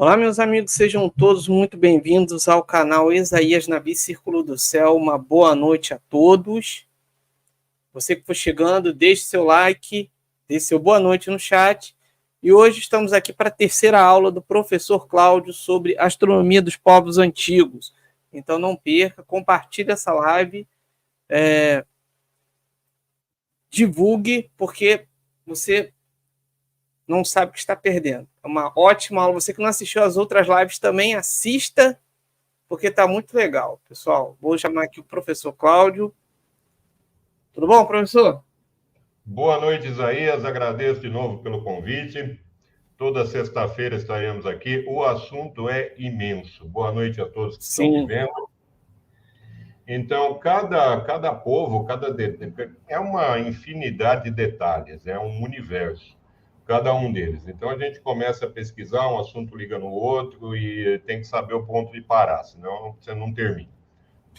Olá, meus amigos, sejam todos muito bem-vindos ao canal Isaías Nabi Círculo do Céu. Uma boa noite a todos. Você que for chegando, deixe seu like, deixe seu boa noite no chat. E hoje estamos aqui para a terceira aula do professor Cláudio sobre astronomia dos povos antigos. Então não perca, compartilhe essa live, divulgue, porque você não sabe o que está perdendo. É uma ótima aula. Você que não assistiu às outras lives também assista, porque está muito legal. Pessoal, vou chamar aqui o professor Cláudio. Tudo bom, professor? Boa noite, Isaías. Agradeço de novo pelo convite. Toda sexta-feira estaremos aqui. O assunto é imenso. Boa noite a todos que estão me vendo. Então, cada povo, é uma infinidade de detalhes, é um universo, cada um deles. Então, a gente começa a pesquisar, um assunto liga no outro e tem que saber o ponto de parar, senão você não termina.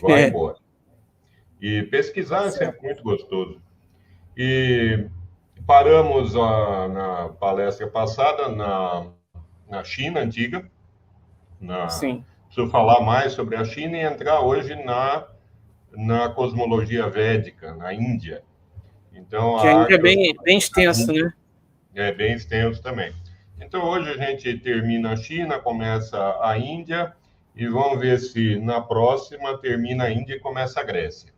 Vai embora. E pesquisar é sempre muito gostoso. E paramos na palestra passada na China antiga. Sim. Preciso falar mais sobre a China e entrar hoje na cosmologia védica, na Índia. Então, que ainda é bem extenso, né? É bem extenso também. Então, hoje a gente termina a China, começa a Índia, e vamos ver se na próxima termina a Índia e começa a Grécia,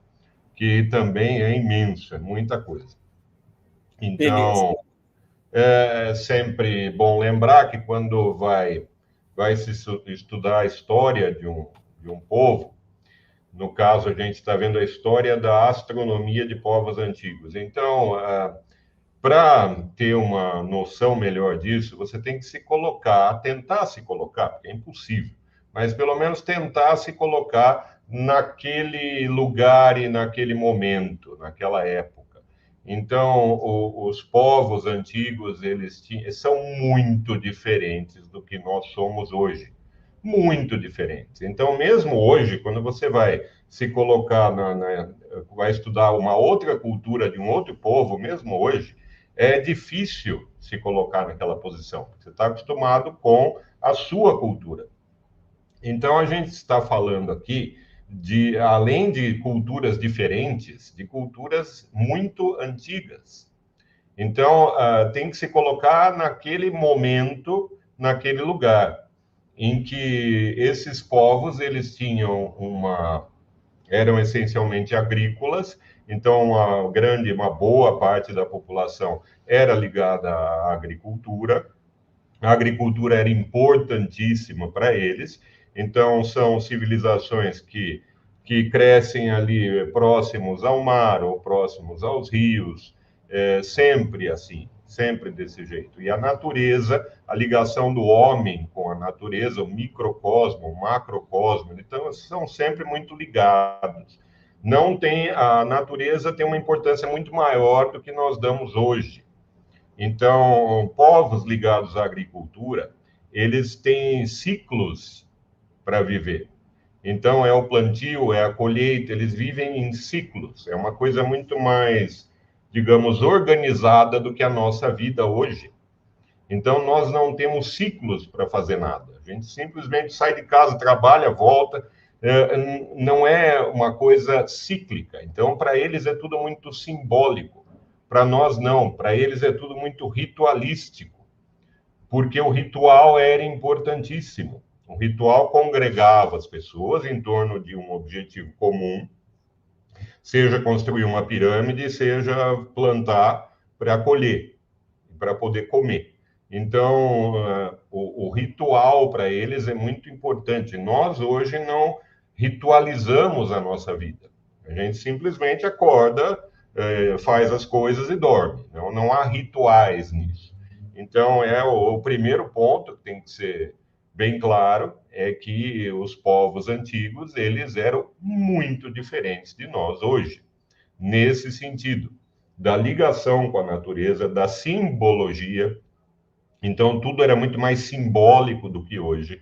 que também é imensa, muita coisa. Então, é sempre bom lembrar que quando vai se estudar a história de um povo, no caso, a gente está vendo a história da astronomia de povos antigos. Então, para ter uma noção melhor disso, você tem que se colocar, tentar se colocar, porque é impossível, mas pelo menos tentar se colocar naquele lugar e naquele momento, naquela época. Então, os povos antigos, eles são muito diferentes do que nós somos hoje. Muito diferentes. Então, mesmo hoje, quando você vai se colocar, vai estudar uma outra cultura de um outro povo, mesmo hoje, é difícil se colocar naquela posição. Você está acostumado com a sua cultura. Então, a gente está falando aqui além de culturas diferentes, de culturas muito antigas. Então, tem que se colocar naquele momento, naquele lugar, em que esses povos, eles tinham eram essencialmente agrícolas, então uma boa parte da população era ligada à agricultura. A agricultura era importantíssima para eles, então são civilizações que crescem ali próximos ao mar ou próximos aos rios, sempre assim, sempre desse jeito. E a natureza, a ligação do homem com a natureza, o microcosmo, o macrocosmo, então são sempre muito ligados. A natureza tem uma importância muito maior do que nós damos hoje. Então, povos ligados à agricultura, eles têm ciclos para viver. Então, é o plantio, é a colheita, eles vivem em ciclos. É uma coisa muito mais, digamos, organizada do que a nossa vida hoje. Então, nós não temos ciclos para fazer nada. A gente simplesmente sai de casa, trabalha, volta. Não é uma coisa cíclica. Então, para eles é tudo muito simbólico. Para nós, não. Para eles é tudo muito ritualístico. Porque o ritual era importantíssimo. O ritual congregava as pessoas em torno de um objetivo comum, seja construir uma pirâmide, seja plantar para colher, para poder comer. Então, o ritual para eles é muito importante. Nós, hoje, não ritualizamos a nossa vida. A gente simplesmente acorda, faz as coisas e dorme. Não há rituais nisso. Então, o primeiro ponto que tem que ser bem claro é que os povos antigos, eles eram muito diferentes de nós hoje, nesse sentido, da ligação com a natureza, da simbologia. Então, tudo era muito mais simbólico do que hoje.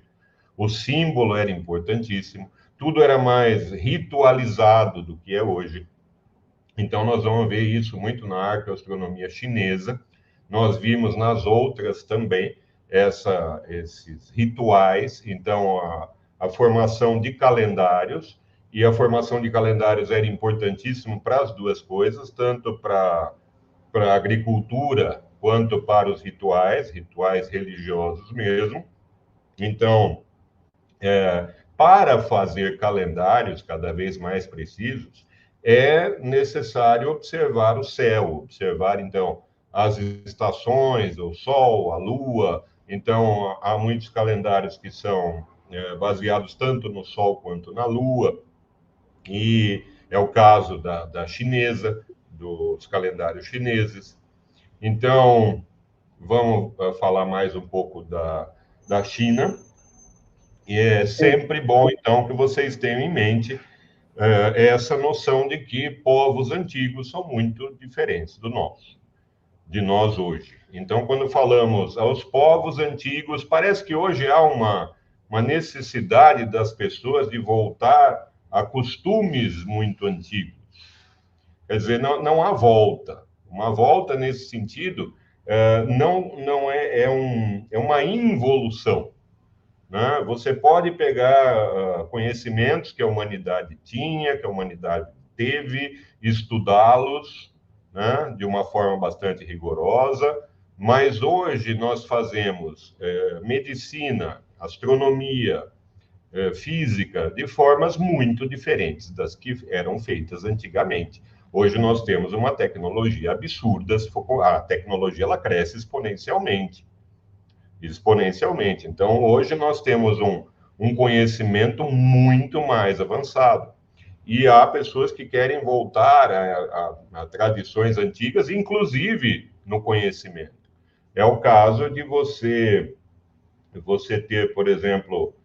O símbolo era importantíssimo. Tudo era mais ritualizado do que é hoje. Então, nós vamos ver isso muito na arqueoastronomia chinesa. Nós vimos nas outras também. esses rituais. Então, a formação de calendários, e a formação de calendários era importantíssimo para as duas coisas, tanto para a agricultura quanto para os rituais religiosos mesmo. Então, para fazer calendários cada vez mais precisos, é necessário observar o céu, observar, então, as estações, o Sol, a Lua. Então, há muitos calendários que são baseados tanto no Sol quanto na Lua, e é o caso da chinesa, dos calendários chineses. Então, vamos falar mais um pouco da China. E é sempre bom, então, que vocês tenham em mente essa noção de que povos antigos são muito diferentes de nós hoje. Então, quando falamos aos povos antigos, parece que hoje há uma necessidade das pessoas de voltar a costumes muito antigos. Quer dizer, não há volta. Uma volta nesse sentido não é uma involução. Né? Você pode pegar conhecimentos que a humanidade tinha, que a humanidade teve, estudá-los, né, de uma forma bastante rigorosa, mas hoje nós fazemos medicina, astronomia, física, de formas muito diferentes das que eram feitas antigamente. Hoje nós temos uma tecnologia absurda, a tecnologia ela cresce exponencialmente. Então, hoje nós temos um conhecimento muito mais avançado. E há pessoas que querem voltar a tradições antigas, inclusive no conhecimento. É o caso de você ter, por exemplo,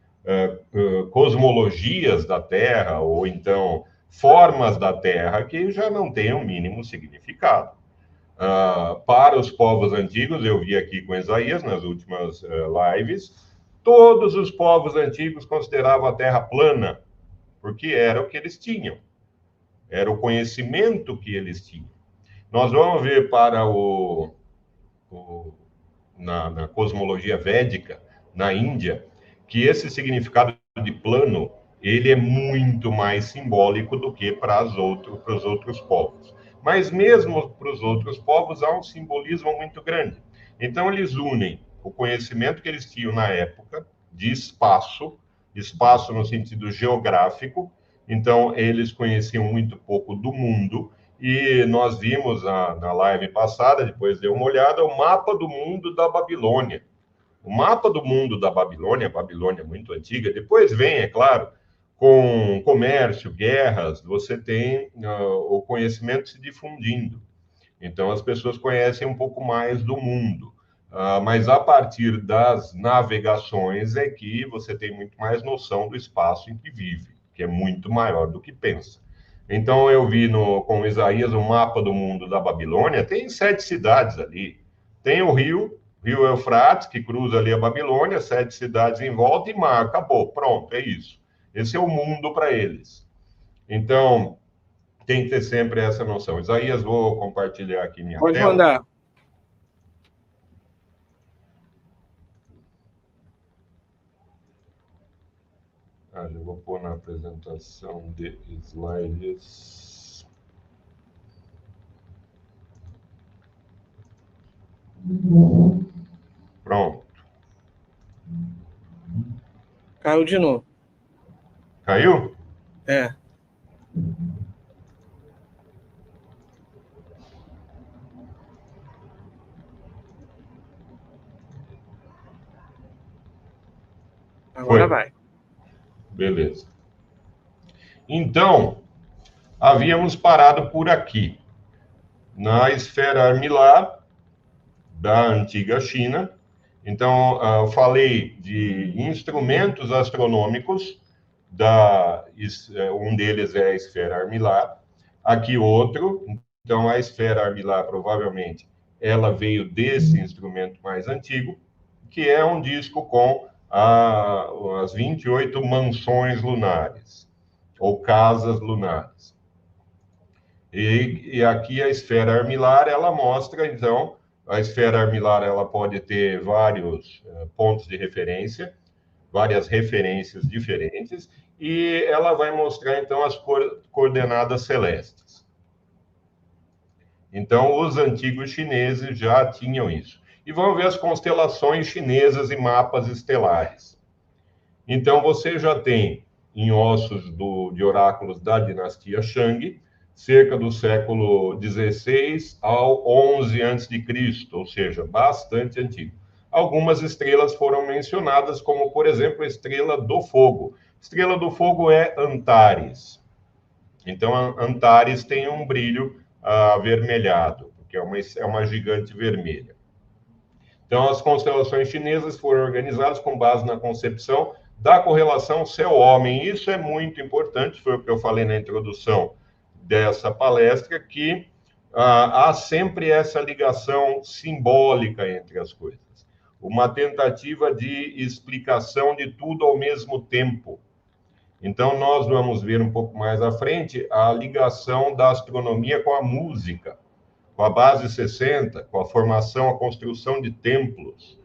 cosmologias da Terra, ou então formas da Terra que já não têm o mínimo significado. Para os povos antigos, eu vi aqui com Isaías nas últimas lives, todos os povos antigos consideravam a Terra plana, porque era o que eles tinham, era o conhecimento que eles tinham. Nós vamos ver para na cosmologia védica, na Índia, que esse significado de plano, ele é muito mais simbólico do que para os outros povos. Mas mesmo para os outros povos há um simbolismo muito grande. Então eles unem o conhecimento que eles tinham na época de espaço no sentido geográfico. Então eles conheciam muito pouco do mundo, e nós vimos na live passada, depois deu uma olhada, o mapa do mundo da Babilônia. O mapa do mundo da Babilônia, a Babilônia muito antiga, depois vem, é claro, com comércio, guerras, você tem o conhecimento se difundindo. Então, as pessoas conhecem um pouco mais do mundo. Mas a partir das navegações é que você tem muito mais noção do espaço em que vive, que é muito maior do que pensa. Então, eu vi com Isaías o mapa do mundo da Babilônia, tem 7 cidades ali. Tem o rio Eufrates, que cruza ali a Babilônia, 7 cidades em volta e mar, acabou, pronto, é isso. Esse é o mundo para eles. Então, tem que ter sempre essa noção. Isaías, vou compartilhar aqui minha tela. Pode mandar. Eu vou pôr na apresentação de slides. Pronto. Caiu de novo. Caiu? É. Agora vai. Beleza. Então, havíamos parado por aqui, na esfera armilar da antiga China. Então, eu falei de instrumentos astronômicos, um deles é a esfera armilar, aqui outro. Então, a esfera armilar, provavelmente, ela veio desse instrumento mais antigo, que é um disco com as 28 mansões lunares, ou casas lunares. E aqui a esfera armilar, ela mostra, então, A esfera armilar ela pode ter vários pontos de referência, várias referências diferentes, e ela vai mostrar, então, as coordenadas celestes. Então, os antigos chineses já tinham isso. E vamos ver as constelações chinesas e mapas estelares. Então, você já tem, em ossos de oráculos da dinastia Shang, cerca do século XVI ao XI a.C., ou seja, bastante antigo. Algumas estrelas foram mencionadas, como, por exemplo, a Estrela do Fogo. Estrela do Fogo é Antares. Então, Antares tem um brilho avermelhado, porque é uma gigante vermelha. Então, as constelações chinesas foram organizadas com base na concepção da correlação céu-homem. Isso é muito importante, foi o que eu falei na introdução dessa palestra, que há sempre essa ligação simbólica entre as coisas. Uma tentativa de explicação de tudo ao mesmo tempo. Então, nós vamos ver um pouco mais à frente a ligação da astronomia com a música, com a base 60, com a formação, a construção de templos.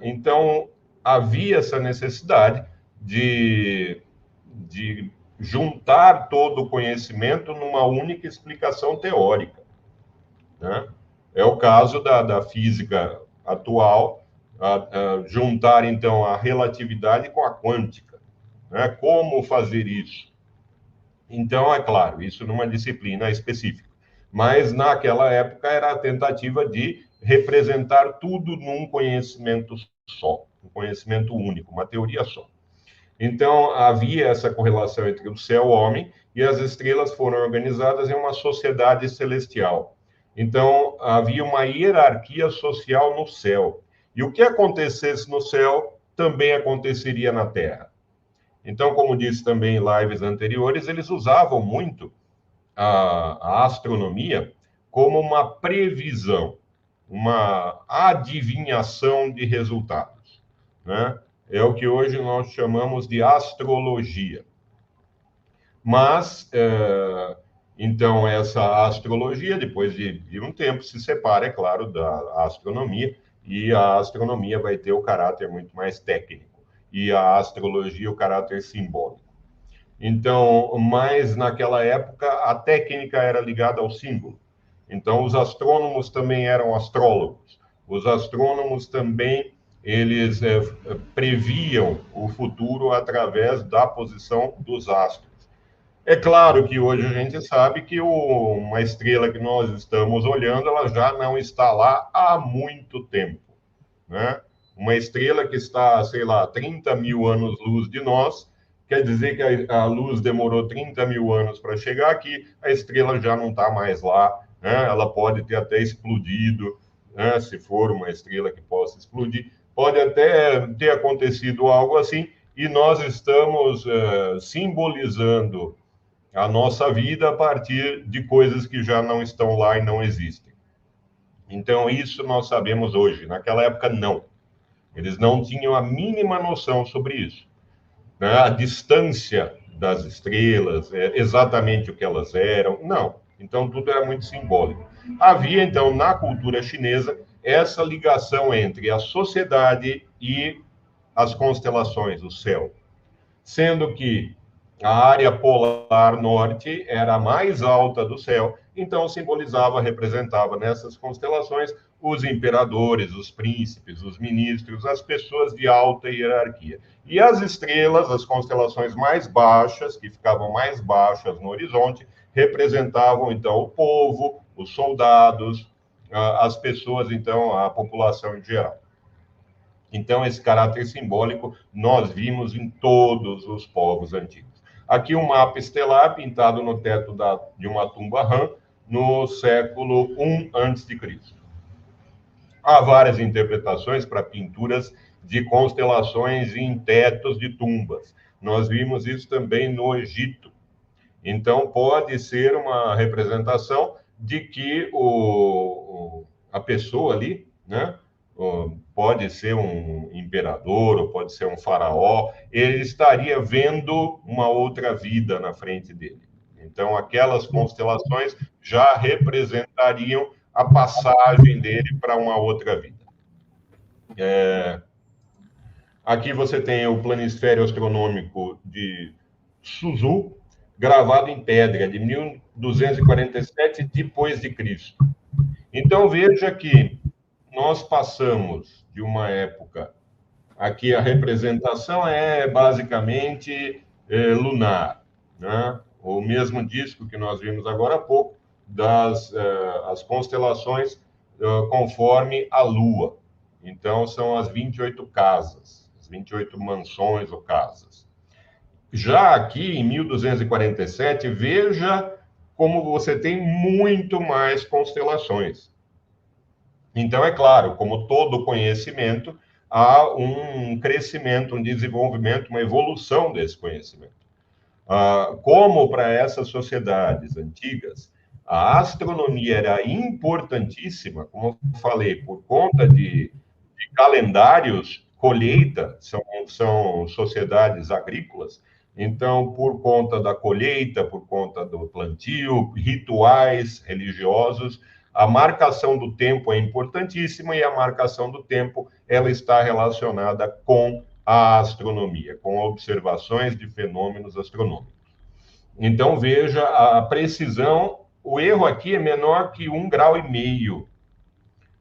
Então, havia essa necessidade de juntar todo o conhecimento numa única explicação teórica, né? É o caso da física atual, juntar, então, a relatividade com a quântica, né? Como fazer isso? Então, é claro, isso numa disciplina específica. Mas, naquela época, era a tentativa de representar tudo num conhecimento só, um conhecimento único, uma teoria só. Então, havia essa correlação entre o céu e o homem, e as estrelas foram organizadas em uma sociedade celestial. Então, havia uma hierarquia social no céu. E o que acontecesse no céu também aconteceria na Terra. Então, como disse também em lives anteriores, eles usavam muito a astronomia como uma previsão, uma adivinhação de resultados, né? É o que hoje nós chamamos de astrologia. Mas, então, essa astrologia, depois de um tempo, se separa, é claro, da astronomia, e a astronomia vai ter o caráter muito mais técnico, e a astrologia o caráter simbólico. Então, mas naquela época, a técnica era ligada ao símbolo. Então, os astrônomos também eram astrólogos. Os astrônomos também, eles previam o futuro através da posição dos astros. É claro que hoje a gente sabe que uma estrela que nós estamos olhando, ela já não está lá há muito tempo, né? Uma estrela que está, sei lá, 30 mil anos-luz de nós, quer dizer que a luz demorou 30 mil anos para chegar aqui, a estrela já não está mais lá, né? Ela pode ter até explodido, né? Se for uma estrela que possa explodir, pode até ter acontecido algo assim, e nós estamos simbolizando a nossa vida a partir de coisas que já não estão lá e não existem. Então, isso nós sabemos hoje. Naquela época, não. Eles não tinham a mínima noção sobre isso, né? A distância das estrelas, exatamente o que elas eram, não. Então, tudo era muito simbólico. Havia, então, na cultura chinesa, essa ligação entre a sociedade e as constelações, o céu. Sendo que a área polar norte era a mais alta do céu, então simbolizava, representava nessas constelações os imperadores, os príncipes, os ministros, as pessoas de alta hierarquia. E as estrelas, as constelações mais baixas, que ficavam mais baixas no horizonte, representavam, então, o povo, os soldados, as pessoas, então, a população em geral. Então, esse caráter simbólico nós vimos em todos os povos antigos. Aqui um mapa estelar pintado no teto de uma tumba Han, no século I a.C. Há várias interpretações para pinturas de constelações em tetos de tumbas. Nós vimos isso também no Egito. Então, pode ser uma representação de que a pessoa ali, né, pode ser um imperador, ou pode ser um faraó, ele estaria vendo uma outra vida na frente dele. Então, aquelas constelações já representariam a passagem dele para uma outra vida. Aqui você tem o planisfério astronômico de Suzhou, gravado em pedra, de 1247 depois de Cristo. Então veja que nós passamos de uma época, aqui a representação é basicamente lunar, né? O mesmo disco que nós vimos agora há pouco, as constelações conforme a Lua. Então, são as 28 casas, as 28 mansões ou casas. Já aqui, em 1247, veja como você tem muito mais constelações. Então, é claro, como todo conhecimento, há um crescimento, um desenvolvimento, uma evolução desse conhecimento. Como para essas sociedades antigas, a astronomia era importantíssima, como eu falei, por conta de calendários, colheita, são sociedades agrícolas, então, por conta da colheita, por conta do plantio, rituais religiosos, a marcação do tempo é importantíssima e a marcação do tempo ela está relacionada com a astronomia, com observações de fenômenos astronômicos. Então, veja a precisão, o erro aqui é menor que 1,5 graus.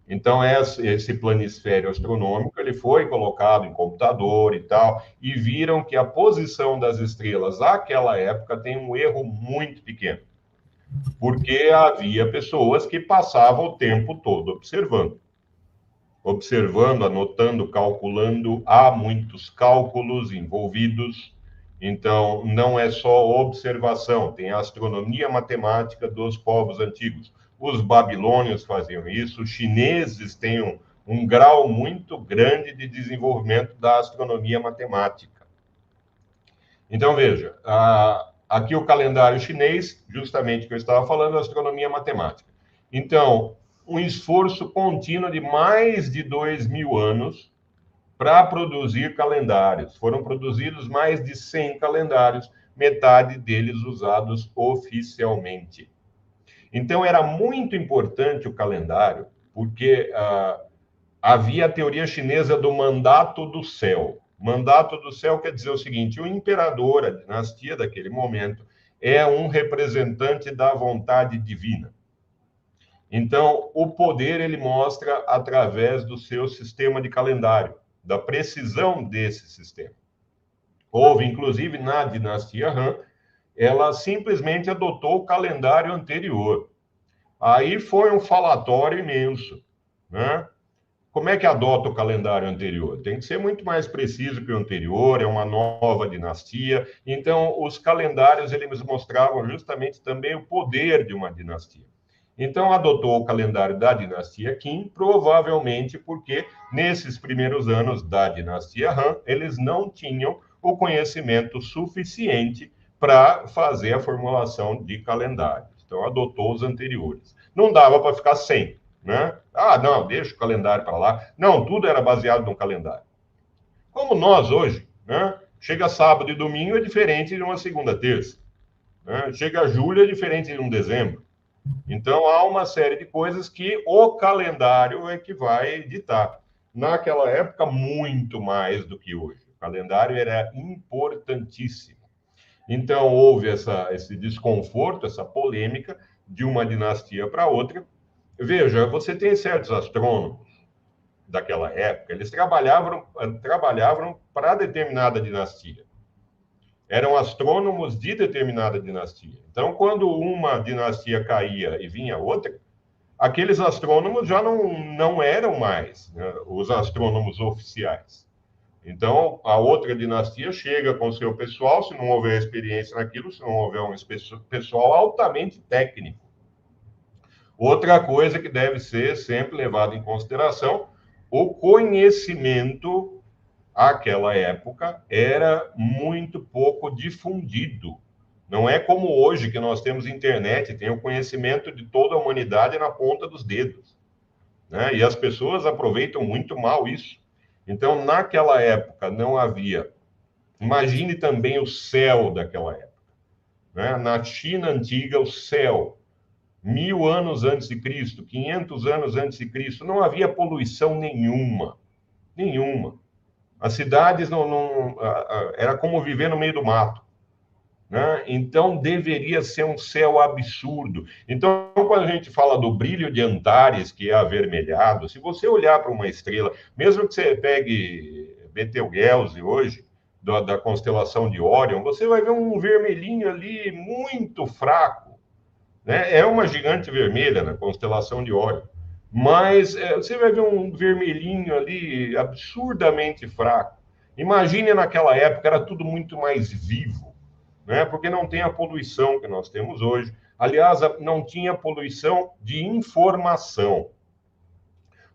Então, esse planisfério astronômico ele foi colocado em computador e tal, e viram que a posição das estrelas naquela época tem um erro muito pequeno, porque havia pessoas que passavam o tempo todo observando, anotando, calculando, há muitos cálculos envolvidos, então não é só observação, tem a astronomia matemática dos povos antigos. Os babilônios faziam isso, os chineses têm um grau muito grande de desenvolvimento da astronomia matemática. Então, veja, aqui o calendário chinês, justamente o que eu estava falando, astronomia matemática. Então, um esforço contínuo de mais de 2.000 anos para produzir calendários. Foram produzidos mais de 100 calendários, metade deles usados oficialmente. Então, era muito importante o calendário, porque havia a teoria chinesa do mandato do céu. Mandato do céu quer dizer o seguinte: o imperador, a dinastia daquele momento, é um representante da vontade divina. Então, o poder ele mostra através do seu sistema de calendário, da precisão desse sistema. Houve, inclusive, na dinastia Han, ela simplesmente adotou o calendário anterior. Aí foi um falatório imenso, né? Como é que adota o calendário anterior? Tem que ser muito mais preciso que o anterior, é uma nova dinastia. Então, os calendários, eles mostravam justamente também o poder de uma dinastia. Então, adotou o calendário da dinastia Qin, provavelmente porque, nesses primeiros anos da dinastia Han, eles não tinham o conhecimento suficiente para fazer a formulação de calendários. Então, adotou os anteriores. Não dava para ficar sem, né? Não, deixa o calendário para lá. Não, tudo era baseado no calendário. Como nós hoje, né? Chega sábado e domingo é diferente de uma segunda, terça. Né? Chega julho é diferente de um dezembro. Então, há uma série de coisas que o calendário é que vai ditar. Naquela época, muito mais do que hoje. O calendário era importantíssimo. Então, houve esse desconforto, essa polêmica de uma dinastia para outra. Veja, você tem certos astrônomos daquela época, eles trabalhavam para determinada dinastia. Eram astrônomos de determinada dinastia. Então, quando uma dinastia caía e vinha outra, aqueles astrônomos já não eram mais, né, os astrônomos oficiais. Então, a outra dinastia chega com o seu pessoal, se não houver experiência naquilo, se não houver um pessoal altamente técnico. Outra coisa que deve ser sempre levada em consideração, o conhecimento àquela época era muito pouco difundido. Não é como hoje que nós temos internet, tem o conhecimento de toda a humanidade na ponta dos dedos, né? E as pessoas aproveitam muito mal isso. Então, naquela época não havia. Imagine também o céu daquela época, né? Na China antiga, o céu. 1000 anos antes de Cristo, 500 anos antes de Cristo, não havia poluição nenhuma, nenhuma. As cidades era como viver no meio do mato, né? Então deveria ser um céu absurdo. Então, quando a gente fala do brilho de Antares, que é avermelhado, se você olhar para uma estrela, mesmo que você pegue Betelgeuse hoje, da constelação de Órion, você vai ver um vermelhinho ali muito fraco, né? É uma gigante vermelha na constelação de Órion, mas você vai ver um vermelhinho ali absurdamente fraco. Imagine naquela época, era tudo muito mais vivo, né? Porque não tem a poluição que nós temos hoje. Aliás, não tinha poluição de informação.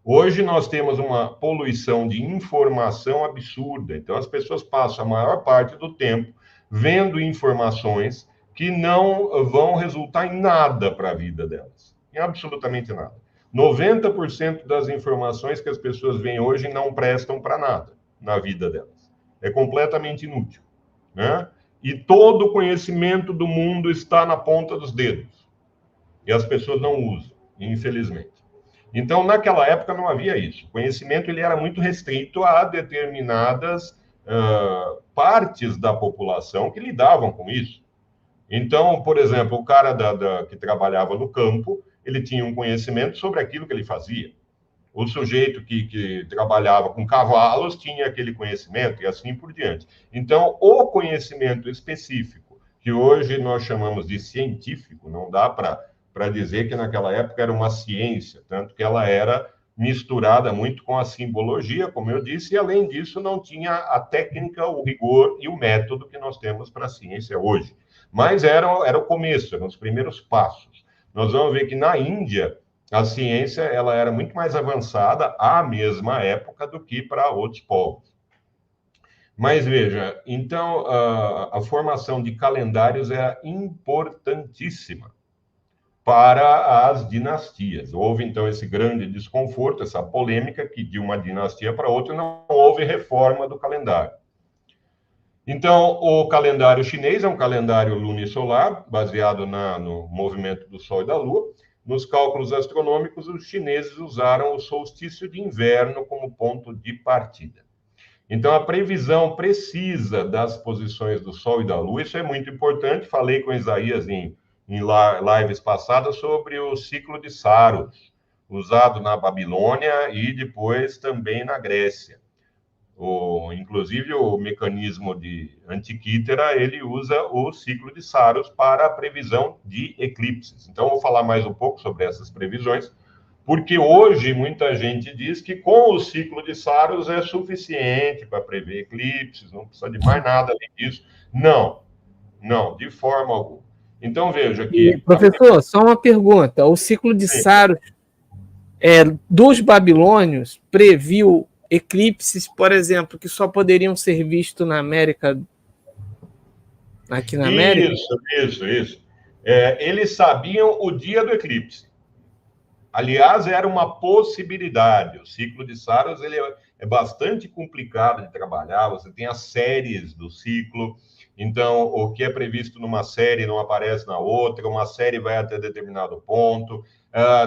Hoje nós temos uma poluição de informação absurda. Então, as pessoas passam a maior parte do tempo vendo informações que não vão resultar em nada para a vida delas. Em absolutamente nada. 90% das informações que as pessoas veem hoje não prestam para nada na vida delas. É completamente inútil, né? E todo o conhecimento do mundo está na ponta dos dedos. E as pessoas não usam, infelizmente. Então, naquela época não havia isso. O conhecimento ele era muito restrito a determinadas partes da população que lidavam com isso. Então, por exemplo, o cara que trabalhava no campo, ele tinha um conhecimento sobre aquilo que ele fazia. O sujeito que trabalhava com cavalos tinha aquele conhecimento e assim por diante. Então, o conhecimento específico, que hoje nós chamamos de científico, não dá para dizer que naquela época era uma ciência, tanto que ela era misturada muito com a simbologia, como eu disse, e além disso não tinha a técnica, o rigor e o método que nós temos para a ciência hoje. Mas era o começo, eram os primeiros passos. Nós vamos ver que na Índia, a ciência ela era muito mais avançada à mesma época do que para outros povos. Mas veja, então a formação de calendários é importantíssima para as dinastias. Houve, então, esse grande desconforto, essa polêmica, que de uma dinastia para outra não houve reforma do calendário. Então, o calendário chinês é um calendário lunisolar, baseado no movimento do Sol e da Lua. Nos cálculos astronômicos, os chineses usaram o solstício de inverno como ponto de partida. Então, a previsão precisa das posições do Sol e da Lua, isso é muito importante. Falei com Isaías em lives passadas sobre o ciclo de Saros, usado na Babilônia e depois também na Grécia. Inclusive, o mecanismo de Antiquítera, ele usa o ciclo de Saros para a previsão de eclipses. Então, vou falar mais um pouco sobre essas previsões, porque hoje muita gente diz que com o ciclo de Saros é suficiente para prever eclipses, não precisa de mais nada além disso. Não, não, de forma alguma. Então, veja que... Professor, só uma pergunta. O ciclo de Saros dos babilônios previu eclipses, por exemplo, que só poderiam ser vistos na América, aqui na América? Isso. Eles sabiam o dia do eclipse. Aliás, era uma possibilidade. O ciclo de Saros ele é bastante complicado de trabalhar. Você tem as séries do ciclo. Então, o que é previsto numa série não aparece na outra. Uma série vai até determinado ponto.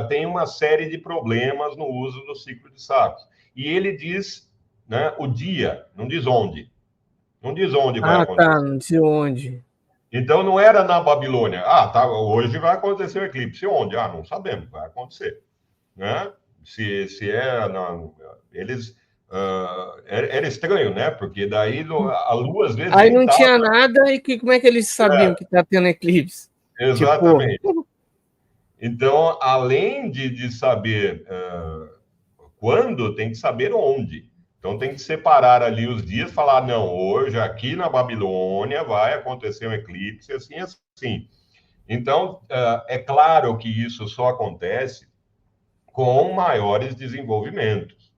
Tem uma série de problemas no uso do ciclo de Saros. E ele diz, né, o dia, não diz onde. Não diz onde vai acontecer. Não diz onde. Então, não era na Babilônia. Hoje vai acontecer o eclipse. Onde? Não sabemos, vai acontecer. Né? Se eles... era estranho, né? Porque daí a Lua, às vezes... Aí não tinha nada, e como é que eles sabiam que está tendo eclipse? Exatamente. Então, além de saber quando, tem que saber onde. Então, tem que separar ali os dias, falar, não, hoje aqui na Babilônia vai acontecer um eclipse, assim. Então, é claro que isso só acontece com maiores desenvolvimentos,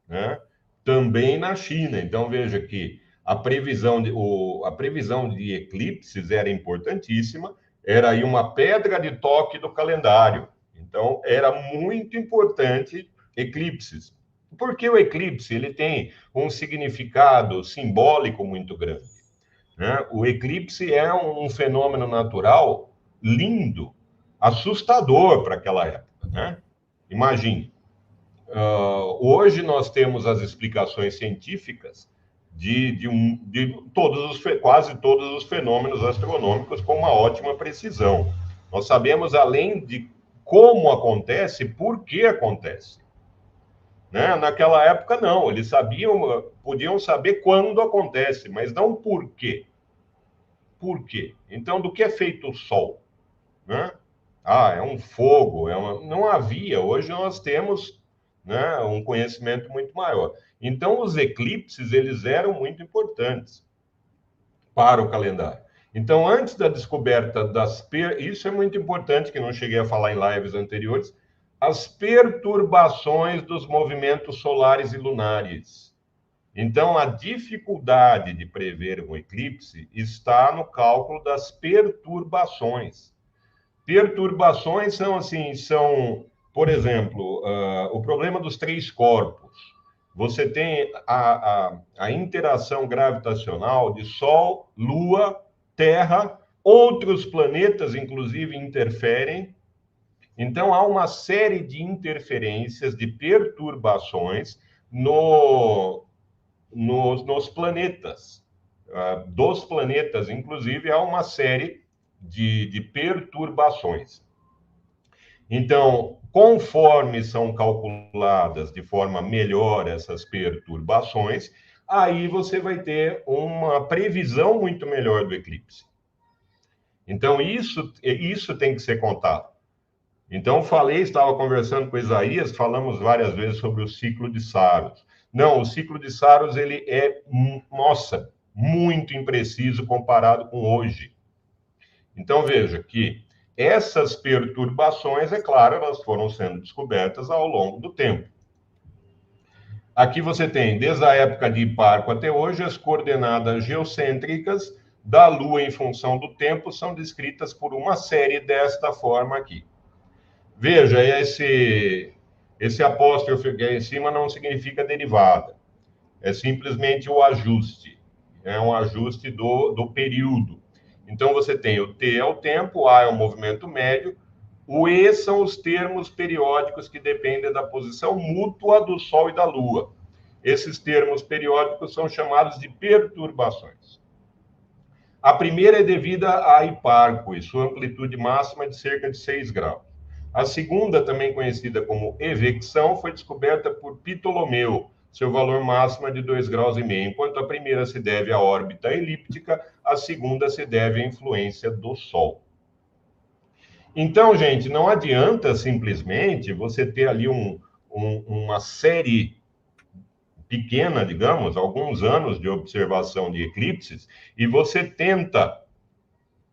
né? Também na China. Então, veja que a previsão de eclipses era importantíssima, era aí uma pedra de toque do calendário. Então, era muito importante eclipses. Porque o eclipse ele tem um significado simbólico muito grande, né? O eclipse é um fenômeno natural lindo. assustador para aquela época, né? Imagine. Hoje nós temos as explicações científicas de quase todos os fenômenos astronômicos com uma ótima precisão. Nós sabemos, além de como acontece, por que acontece. Né? Naquela época, não. Eles podiam saber quando acontece, mas não por quê. Por quê? Então, do que é feito o Sol? Né? É um fogo. Não havia. Hoje nós temos, né, um conhecimento muito maior. Então, os eclipses, eles eram muito importantes para o calendário. Então, antes da descoberta isso é muito importante, que não cheguei a falar em lives anteriores, as perturbações dos movimentos solares e lunares. Então, a dificuldade de prever um eclipse está no cálculo das perturbações. Perturbações são, por exemplo, o problema dos três corpos. Você tem a interação gravitacional de Sol, Lua, Terra, outros planetas, inclusive, interferem. Então, há uma série de interferências, de perturbações nos planetas. Dos planetas, inclusive, há uma série de perturbações. Então, conforme são calculadas de forma melhor essas perturbações, aí você vai ter uma previsão muito melhor do eclipse. Então, isso tem que ser contado. Então, estava conversando com Isaías, falamos várias vezes sobre o ciclo de Saros. Não, o ciclo de Saros, ele é, muito impreciso comparado com hoje. Então, veja que essas perturbações, é claro, elas foram sendo descobertas ao longo do tempo. Aqui você tem, desde a época de Hiparco até hoje, as coordenadas geocêntricas da Lua em função do tempo são descritas por uma série desta forma aqui. Veja, esse apóstrofe que é em cima não significa derivada. É simplesmente o ajuste. É um ajuste do período. Então, você tem o T é o tempo, A é o movimento médio, o E são os termos periódicos que dependem da posição mútua do Sol e da Lua. Esses termos periódicos são chamados de perturbações. A primeira é devida a Hiparco e sua amplitude máxima é de cerca de 6 graus. A segunda, também conhecida como evecção, foi descoberta por Ptolomeu. Seu valor máximo é de 2,5 graus. Enquanto a primeira se deve à órbita elíptica, a segunda se deve à influência do Sol. Então, gente, não adianta simplesmente você ter ali uma série pequena, digamos, alguns anos de observação de eclipses, e você tenta,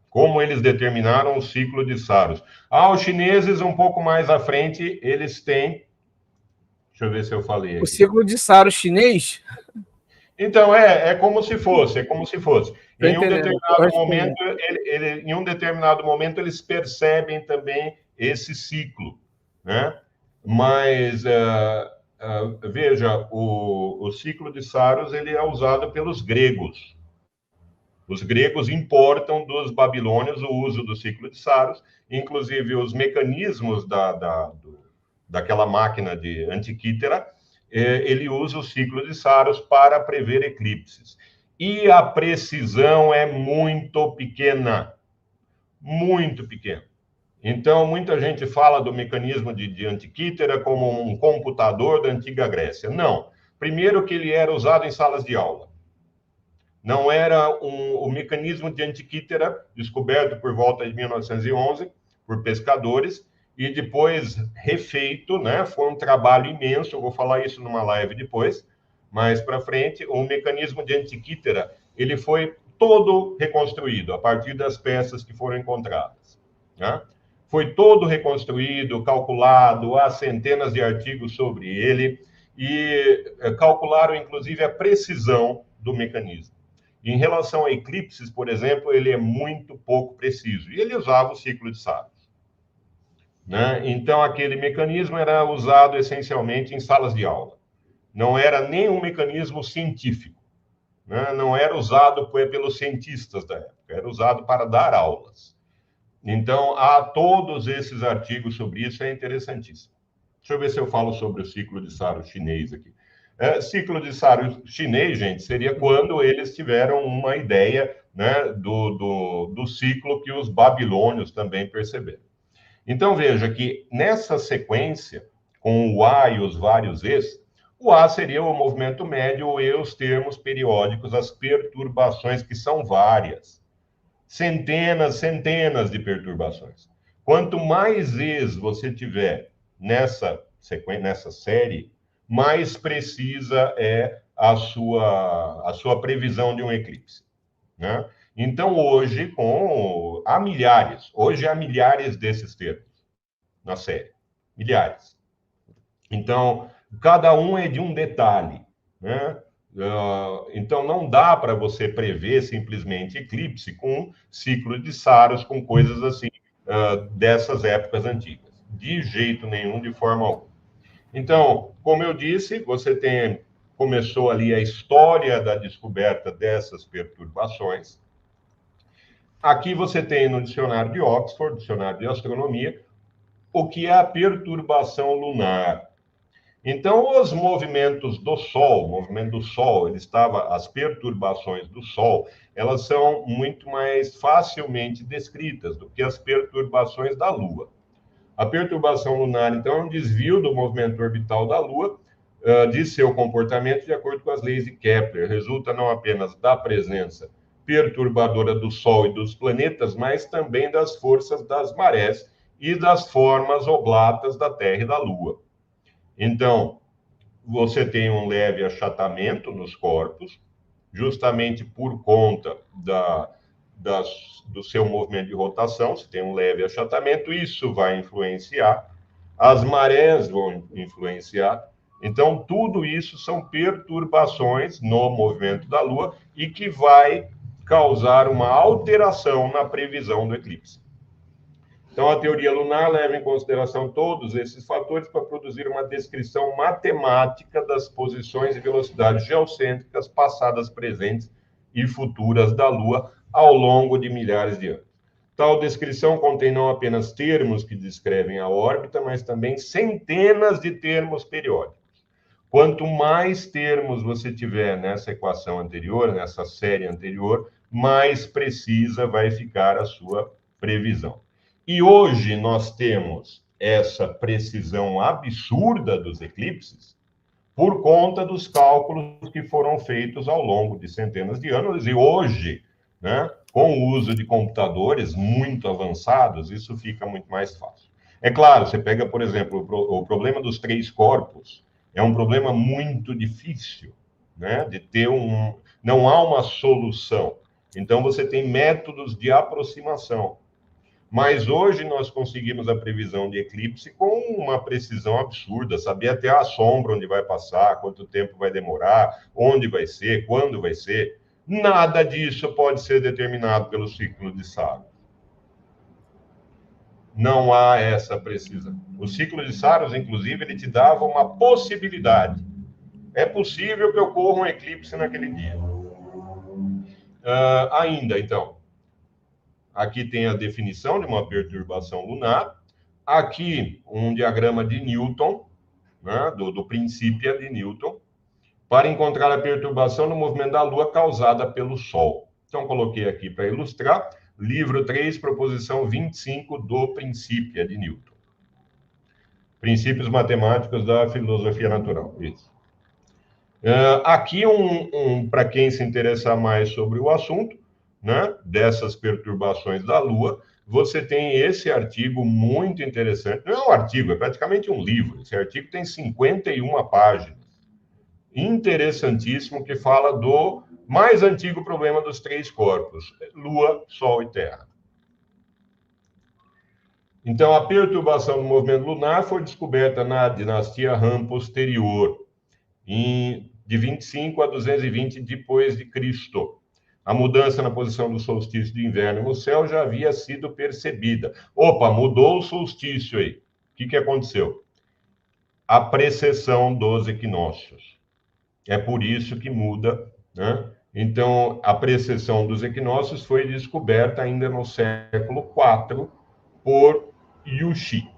como eles determinaram o ciclo de Saros. Os chineses, um pouco mais à frente, eles têm... Deixa eu ver se eu falei aqui. O ciclo de Saros chinês? Então, é como se fosse. Em um determinado momento, eles percebem também esse ciclo, né? Mas, veja, o ciclo de Saros, ele é usado pelos gregos. Os gregos importam dos babilônios o uso do ciclo de Saros, inclusive os mecanismos daquela máquina de Antiquítera, ele usa o ciclo de Saros para prever eclipses. E a precisão é muito pequena. Muito pequena. Então, muita gente fala do mecanismo de Antiquítera como um computador da antiga Grécia. Não. Primeiro que ele era usado em salas de aula. Não era o mecanismo de Antiquítera, descoberto por volta de 1911 por pescadores, e depois refeito, né? Foi um trabalho imenso, eu vou falar isso numa live depois, mais para frente. O mecanismo de Antiquítera, ele foi todo reconstruído a partir das peças que foram encontradas, né? Foi todo reconstruído, calculado, há centenas de artigos sobre ele, e calcularam, inclusive, a precisão do mecanismo. Em relação a eclipses, por exemplo, ele é muito pouco preciso, e ele usava o ciclo de Saros, né? Então, aquele mecanismo era usado essencialmente em salas de aula. Não era nenhum mecanismo científico, né? Não era usado pelos cientistas da época, era usado para dar aulas. Então, há todos esses artigos sobre isso, é interessantíssimo. Deixa eu ver se eu falo sobre o ciclo de Saros chinês aqui. Ciclo de Saros chinês, gente, seria quando eles tiveram uma ideia, né, do ciclo que os babilônios também perceberam. Então, veja que nessa sequência, com o A e os vários Es, o A seria o movimento médio e os termos periódicos, as perturbações, que são várias. Centenas de perturbações. Quanto mais Es você tiver nessa série, mais precisa é a sua previsão de um eclipse, né? Então, hoje há milhares desses termos na série. Milhares. Então, cada um é de um detalhe, né? Então, não dá para você prever simplesmente eclipse com ciclo de Saros, com coisas assim, dessas épocas antigas. De jeito nenhum, de forma alguma. Então, como eu disse, começou ali a história da descoberta dessas perturbações. Aqui você tem no dicionário de Oxford, dicionário de astronomia, o que é a perturbação lunar. Então, os movimentos do Sol, o movimento do Sol, as perturbações do Sol, elas são muito mais facilmente descritas do que as perturbações da Lua. A perturbação lunar, então, é um desvio do movimento orbital da Lua, de seu comportamento de acordo com as leis de Kepler. Resulta não apenas da presença perturbadora do Sol e dos planetas, mas também das forças das marés e das formas oblatas da Terra e da Lua. Então, você tem um leve achatamento nos corpos, justamente por conta do seu movimento de rotação, você tem um leve achatamento, isso vai influenciar, as marés vão influenciar. Então, tudo isso são perturbações no movimento da Lua e que vai causar uma alteração na previsão do eclipse. Então, a teoria lunar leva em consideração todos esses fatores para produzir uma descrição matemática das posições e velocidades geocêntricas passadas, presentes e futuras da Lua ao longo de milhares de anos. Tal descrição contém não apenas termos que descrevem a órbita, mas também centenas de termos periódicos. Quanto mais termos você tiver nessa equação anterior, nessa série anterior, mais precisa vai ficar a sua previsão. E hoje nós temos essa precisão absurda dos eclipses por conta dos cálculos que foram feitos ao longo de centenas de anos. E hoje, né, com o uso de computadores muito avançados, isso fica muito mais fácil. É claro, você pega, por exemplo, o problema dos três corpos, é um problema muito difícil, né, de ter não há uma solução. Então, você tem métodos de aproximação. Mas hoje nós conseguimos a previsão de eclipse com uma precisão absurda, saber até a sombra onde vai passar, quanto tempo vai demorar, onde vai ser, quando vai ser. Nada disso pode ser determinado pelo ciclo de Saros. Não há essa precisão. O ciclo de Saros, inclusive, ele te dava uma possibilidade. É possível que ocorra um eclipse naquele dia. Ainda, então, aqui tem a definição de uma perturbação lunar. Aqui, um diagrama de Newton, né, do princípio de Newton, para encontrar a perturbação no movimento da Lua causada pelo Sol. Então, coloquei aqui para ilustrar, livro 3, proposição 25 do princípio de Newton. Princípios matemáticos da filosofia natural. Isso. Aqui, para quem se interessar mais sobre o assunto, né, dessas perturbações da Lua, você tem esse artigo muito interessante. Não é um artigo, é praticamente um livro. Esse artigo tem 51 páginas. Interessantíssimo, que fala do mais antigo problema dos três corpos: Lua, Sol e Terra. Então, a perturbação do movimento lunar foi descoberta na dinastia Han posterior, de 25 a 220 depois de Cristo. A mudança na posição do solstício de inverno no céu já havia sido percebida. Opa, mudou o solstício aí. O que aconteceu? A precessão dos equinócios. É por isso que muda, né, Então, a precessão dos equinócios foi descoberta ainda no século IV por Yuxi.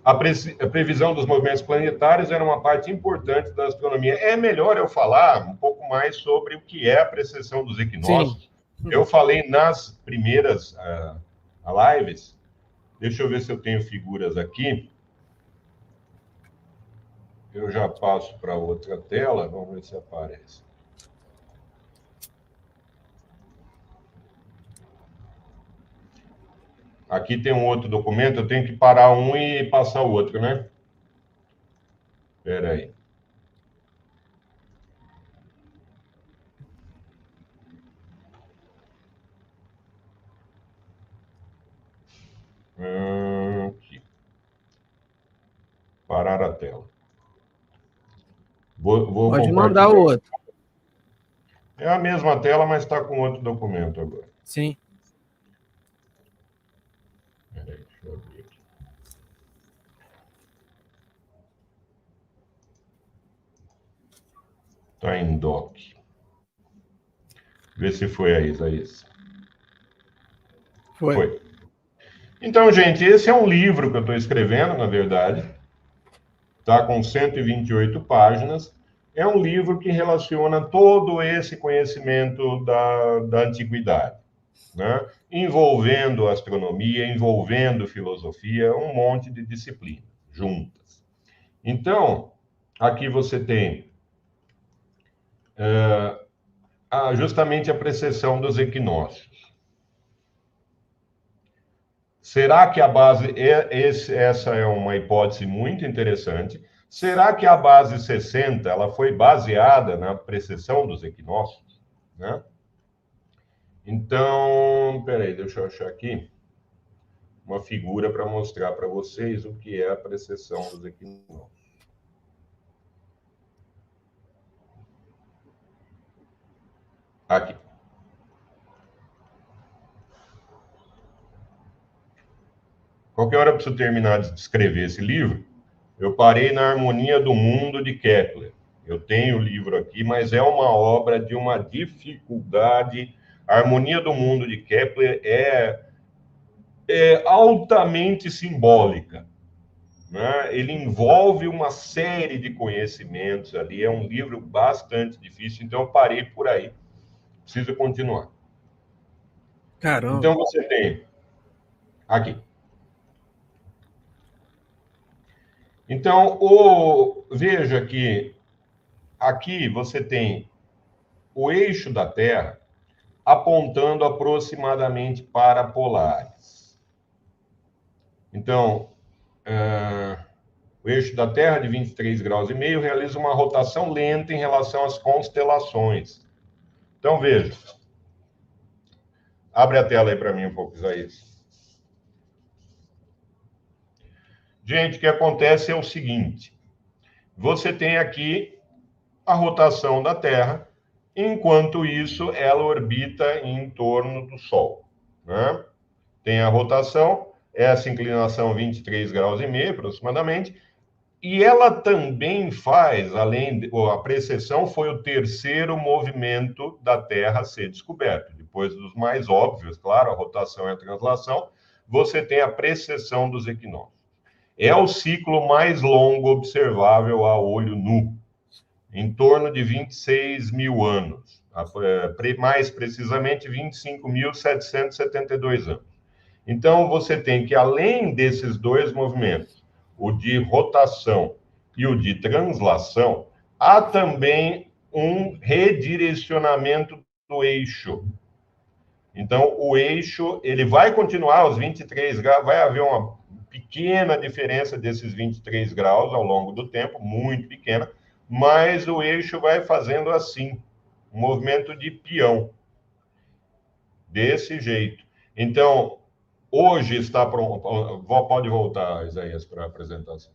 A previsão dos movimentos planetários era uma parte importante da astronomia. É melhor eu falar um pouco mais sobre o que é a precessão dos equinócios. Eu falei nas primeiras lives. Deixa eu ver se eu tenho figuras aqui. Eu já passo para outra tela. Vamos ver se aparece. Aqui tem um outro documento. Eu tenho que parar um e passar o outro, né? Espera aí. Aqui. Parar a tela. Vou Pode mandar o outro. É a mesma tela, mas está com outro documento agora. Sim. Peraí, deixa eu abrir aqui. Está em doc. Vê se foi a Isaías. Foi. Então, gente, esse é um livro que eu estou escrevendo, na verdade. Está com 128 páginas. É um livro que relaciona todo esse conhecimento da antiguidade, né? Envolvendo astronomia, envolvendo filosofia, um monte de disciplinas juntas. Então, aqui você tem justamente a precessão dos equinócios. Será que a base... essa é uma hipótese muito interessante. Será que a base 60 ela foi baseada na precessão dos equinócios? Né? Então, peraí, deixa eu achar aqui uma figura para mostrar para vocês o que é a precessão dos equinócios. Aqui. Qualquer hora eu preciso terminar de escrever esse livro. Eu parei na Harmonia do Mundo de Kepler. Eu tenho o livro aqui, mas é uma obra de uma dificuldade. A Harmonia do Mundo de Kepler é altamente simbólica, né? Ele envolve uma série de conhecimentos ali. É um livro bastante difícil, então eu parei por aí. Preciso continuar. Caramba. Então você tem aqui. Então, veja que aqui você tem o eixo da Terra apontando aproximadamente para polares. Então, o eixo da Terra, de 23 graus e meio, realiza uma rotação lenta em relação às constelações. Então, veja. Abre a tela aí para mim um pouco, Isaías. Gente, o que acontece é o seguinte. Você tem aqui a rotação da Terra, enquanto isso ela orbita em torno do Sol, né? Tem a rotação, essa inclinação 23 graus e meio aproximadamente, e ela também faz, a precessão foi o terceiro movimento da Terra a ser descoberto, depois dos mais óbvios, claro, a rotação e a translação, você tem a precessão dos equinócios. É o ciclo mais longo observável a olho nu, em torno de 26 mil anos, mais precisamente 25.772 anos. Então, você tem que, além desses dois movimentos, o de rotação e o de translação, há também um redirecionamento do eixo. Então, o eixo, ele vai continuar aos 23 graus, vai haver uma pequena diferença desses 23 graus ao longo do tempo, muito pequena, mas o eixo vai fazendo assim, um movimento de peão, desse jeito. Então, hoje está pronto, pode voltar, Isaías, para a apresentação.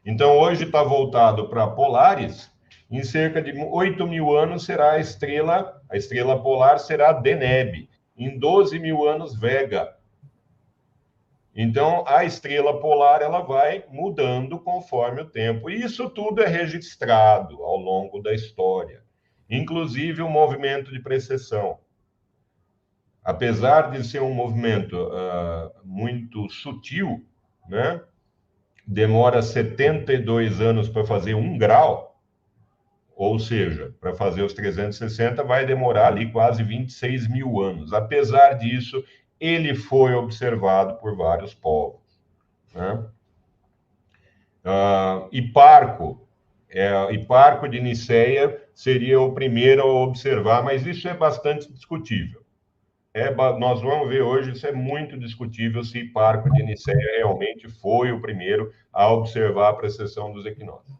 Então, hoje está voltado para Polaris, em cerca de 8 mil anos será a estrela polar será Deneb, em 12 mil anos Vega. Então, a estrela polar ela vai mudando conforme o tempo. E isso tudo é registrado ao longo da história. inclusive o movimento de precessão. Apesar de ser um movimento muito sutil, né? Demora 72 anos para fazer 1 grau, ou seja, para fazer os 360 vai demorar ali quase 26 mil anos. Apesar disso, ele foi observado por vários povos, né? Hiparco de Niceia seria o primeiro a observar, mas isso é bastante discutível. Nós vamos ver hoje, isso é muito discutível, se Hiparco de Niceia realmente foi o primeiro a observar a precessão dos equinócios.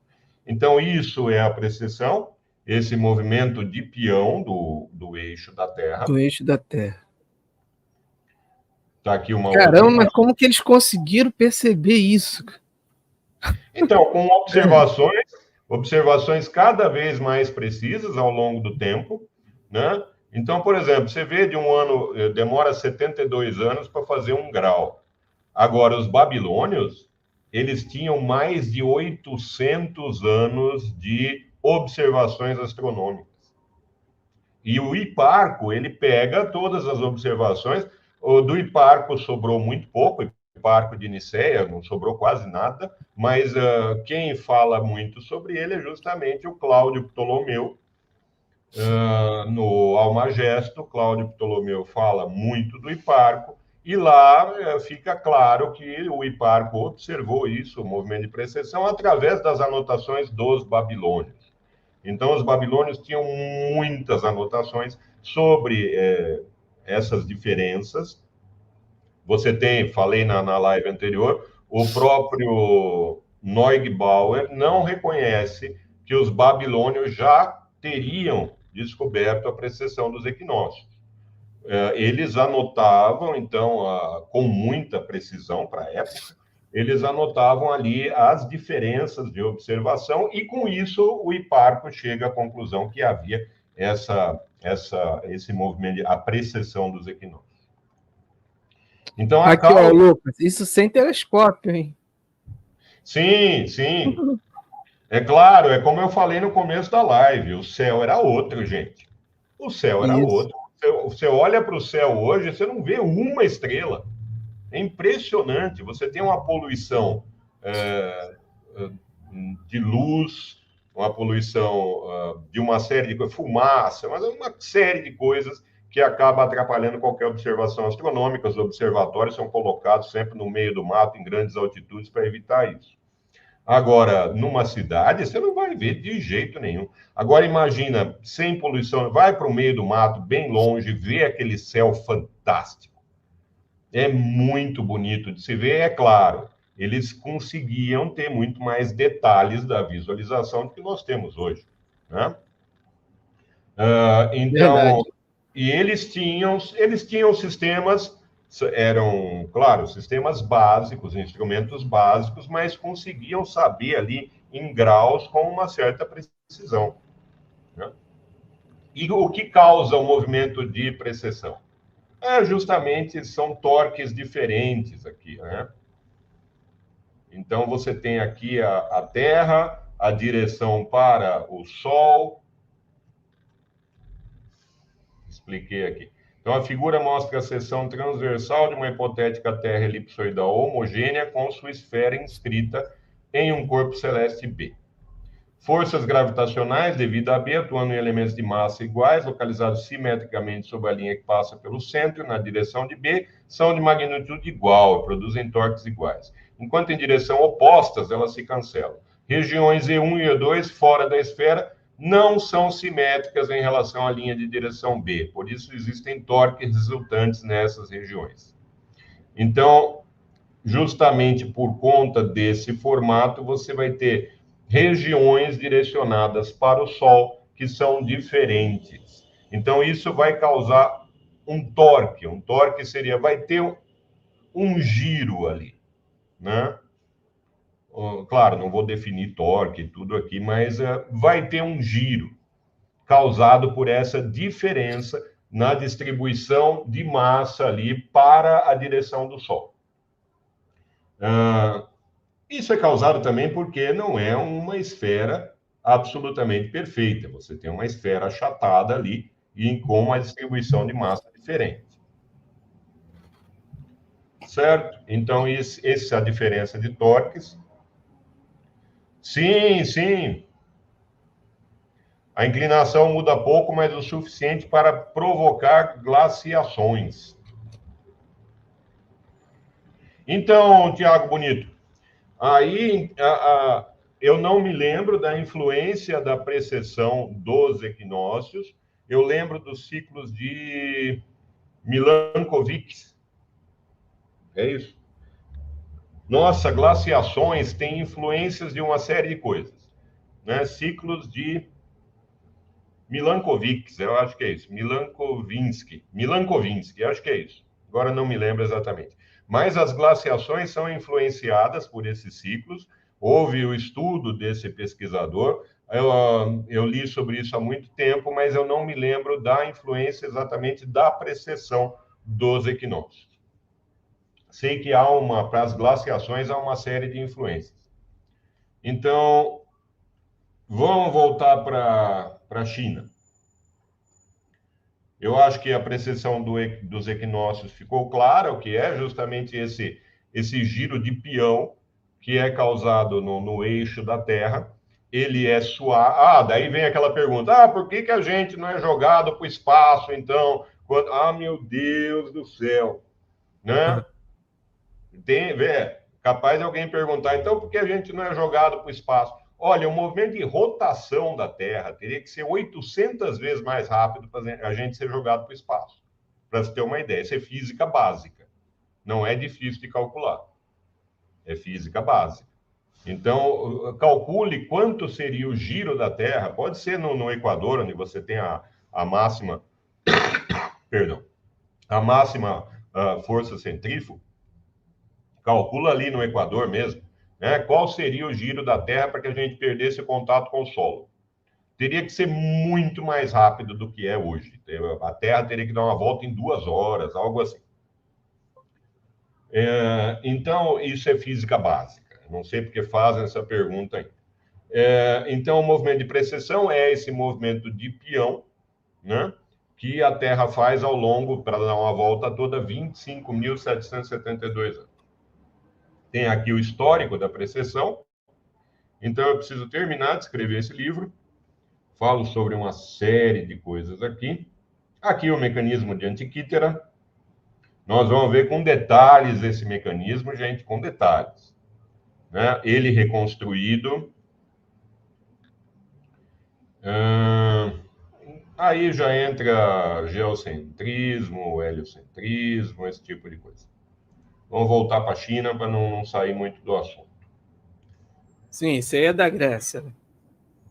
Então, isso é a precessão, esse movimento de peão do eixo da Terra. Do eixo da Terra. Tá aqui uma Caramba, outra... mas como que eles conseguiram perceber isso? Então, com observações cada vez mais precisas ao longo do tempo, né? Então, por exemplo, você vê de um ano, demora 72 anos para fazer 1 grau. Agora, os babilônios, eles tinham mais de 800 anos de observações astronômicas. E o Hiparco, ele pega todas as observações. Do Hiparco sobrou muito pouco, Hiparco de Niceia não sobrou quase nada, mas quem fala muito sobre ele é justamente o Cláudio Ptolomeu. No Almagesto, Cláudio Ptolomeu fala muito do Hiparco, e lá fica claro que o Hiparco observou isso, o movimento de precessão, através das anotações dos babilônios. Então, os babilônios tinham muitas anotações sobre essas diferenças. Você tem, falei na live anterior, o próprio Neugebauer não reconhece que os babilônios já teriam descoberto a precessão dos equinócios. Eles anotavam, então, com muita precisão para a época, eles anotavam ali as diferenças de observação e, com isso, o Hiparco chega à conclusão que havia esse movimento, a precessão dos equinócios. Então, aqui, ó, Lucas, isso sem telescópio, hein? Sim, sim. É claro, é como eu falei no começo da live, o céu era outro, gente. O céu era outro. Você olha para o céu hoje, você não vê uma estrela. É impressionante. Você tem uma poluição de luz, uma poluição de uma série de coisas, fumaça, mas uma série de coisas que acaba atrapalhando qualquer observação astronômica. Os observatórios são colocados sempre no meio do mato, em grandes altitudes, para evitar isso. Agora, numa cidade, você não vai ver de jeito nenhum. Agora, imagina, sem poluição, vai para o meio do mato, bem longe, vê aquele céu fantástico. É muito bonito de se ver, é claro. Eles conseguiam ter muito mais detalhes da visualização do que nós temos hoje, né? Então, verdade. E eles tinham sistemas, eram, claro, sistemas básicos, instrumentos básicos, mas conseguiam saber ali em graus com uma certa precisão, né? E o que causa o movimento de precessão? Justamente são torques diferentes aqui, né? Então, você tem aqui a Terra, a direção para o Sol. Expliquei aqui. Então, a figura mostra a seção transversal de uma hipotética Terra elipsoidal homogênea com sua esfera inscrita em um corpo celeste B. Forças gravitacionais, devido a B, atuando em elementos de massa iguais, localizados simetricamente sobre a linha que passa pelo centro, na direção de B, são de magnitude igual e produzem torques iguais. Enquanto em direção opostas, elas se cancelam. Regiões E1 e E2, fora da esfera, não são simétricas em relação à linha de direção B. Por isso, existem torques resultantes nessas regiões. Então, justamente por conta desse formato, você vai ter regiões direcionadas para o Sol que são diferentes. Então, isso vai causar um torque. Um torque seria, vai ter um giro ali, né? Claro, não vou definir torque tudo aqui, mas vai ter um giro causado por essa diferença na distribuição de massa ali para a direção do Sol. Isso é causado também porque não é uma esfera absolutamente perfeita. Você tem uma esfera achatada ali e com uma distribuição de massa diferente. Certo? Então, essa é a diferença de torques. Sim, sim. A inclinação muda pouco, mas o suficiente para provocar glaciações. Então, Tiago Bonito, aí eu não me lembro da influência da precessão dos equinócios, eu lembro dos ciclos de Milankovic. É isso? Nossa, glaciações têm influências de uma série de coisas, né? Ciclos de Milankovic, eu acho que é isso. Milankovinsky, acho que é isso. Agora não me lembro exatamente. Mas as glaciações são influenciadas por esses ciclos. Houve o estudo desse pesquisador. Eu li sobre isso há muito tempo, mas eu não me lembro da influência exatamente da precessão dos equinócios. Sei que para as glaciações, há uma série de influências. Então, vamos voltar para a China. Eu acho que a precessão dos equinócios ficou clara, o que é justamente esse giro de peão que é causado no eixo da Terra. Ele é suave. Daí vem aquela pergunta: por que a gente não é jogado para o espaço, então? Meu Deus do céu! Né? Capaz de alguém perguntar, então, por que a gente não é jogado para o espaço? Olha, o movimento de rotação da Terra teria que ser 800 vezes mais rápido para a gente ser jogado para o espaço. Para você ter uma ideia, isso é física básica. Não é difícil de calcular. É física básica. Então, calcule quanto seria o giro da Terra. Pode ser no Equador, onde você tem a máxima, perdão, a máxima força centrífuga. Calcula ali no Equador mesmo, né? Qual seria o giro da Terra para que a gente perdesse o contato com o solo? Teria que ser muito mais rápido do que é hoje. A Terra teria que dar uma volta em 2 horas, algo assim. Então, isso é física básica. Não sei porque fazem essa pergunta aí. Então, o movimento de precessão é esse movimento de peão, né? Que a Terra faz ao longo, para dar uma volta toda, 25.772 anos. Tem aqui o histórico da precessão. Então, eu preciso terminar de escrever esse livro. Falo sobre uma série de coisas aqui. Aqui o mecanismo de Antikythera. Nós vamos ver com detalhes esse mecanismo, gente, com detalhes. Né? Ele reconstruído. Aí já entra geocentrismo, heliocentrismo, esse tipo de coisa. Vamos voltar para a China para não sair muito do assunto. Sim, isso aí é da Grécia.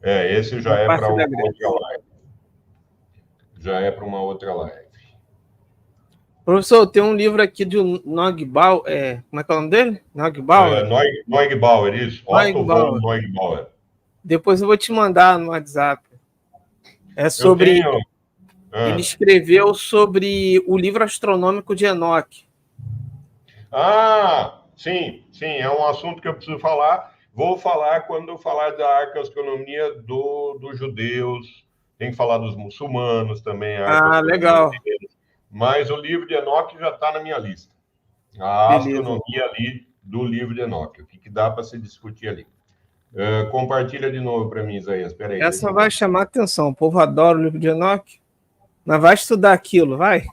Esse já é para uma outra live. Já é para uma outra live. Professor, tem um livro aqui de Neugebauer. Como é que é o nome dele? Neugebauer? Neugebauer, isso. Otto von Neugebauer. Depois eu vou te mandar no WhatsApp. É sobre... Ele escreveu sobre o livro astronômico de Enoque. Sim. É um assunto que eu preciso falar. Vou falar quando eu falar da arqueastronomia dos judeus. Tem que falar dos muçulmanos também. Legal. Mas o livro de Enoque já está na minha lista. A astronomia ali do livro de Enoque. O que dá para se discutir ali. Compartilha de novo para mim, Isaías. Espera aí. Essa vai chamar atenção. O povo adora o livro de Enoque. Mas vai estudar aquilo, vai?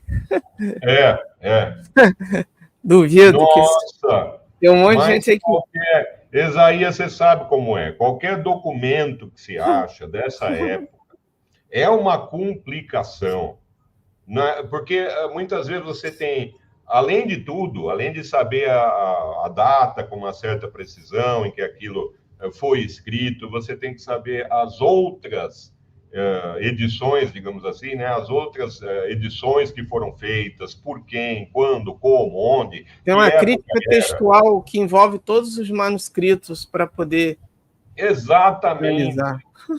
Duvido. Nossa! Tem um monte de gente aí que... Isaías, você sabe como é. Qualquer documento que se acha dessa época é uma complicação. Né? Porque muitas vezes você tem, além de tudo, além de saber a data com uma certa precisão em que aquilo foi escrito, você tem que saber as outras edições, digamos assim, né? As outras edições que foram feitas, por quem, quando, como, onde. Tem uma crítica textual que envolve todos os manuscritos para poder... Exatamente.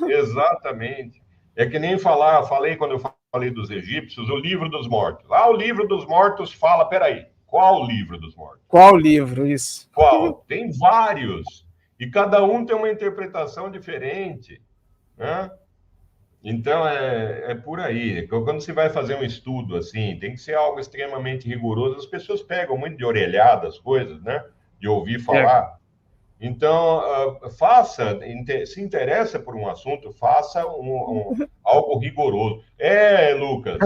Exatamente. É que nem falei quando eu falei dos egípcios, o livro dos mortos. O livro dos mortos fala, peraí, qual livro dos mortos? Qual livro, isso? Qual? Tem vários. E cada um tem uma interpretação diferente. né? Então, é por aí. Quando você vai fazer um estudo assim, tem que ser algo extremamente rigoroso. As pessoas pegam muito de orelhada as coisas, né? De ouvir Pega. falar. Então, faça, se interessa por um assunto, faça algo rigoroso. Lucas,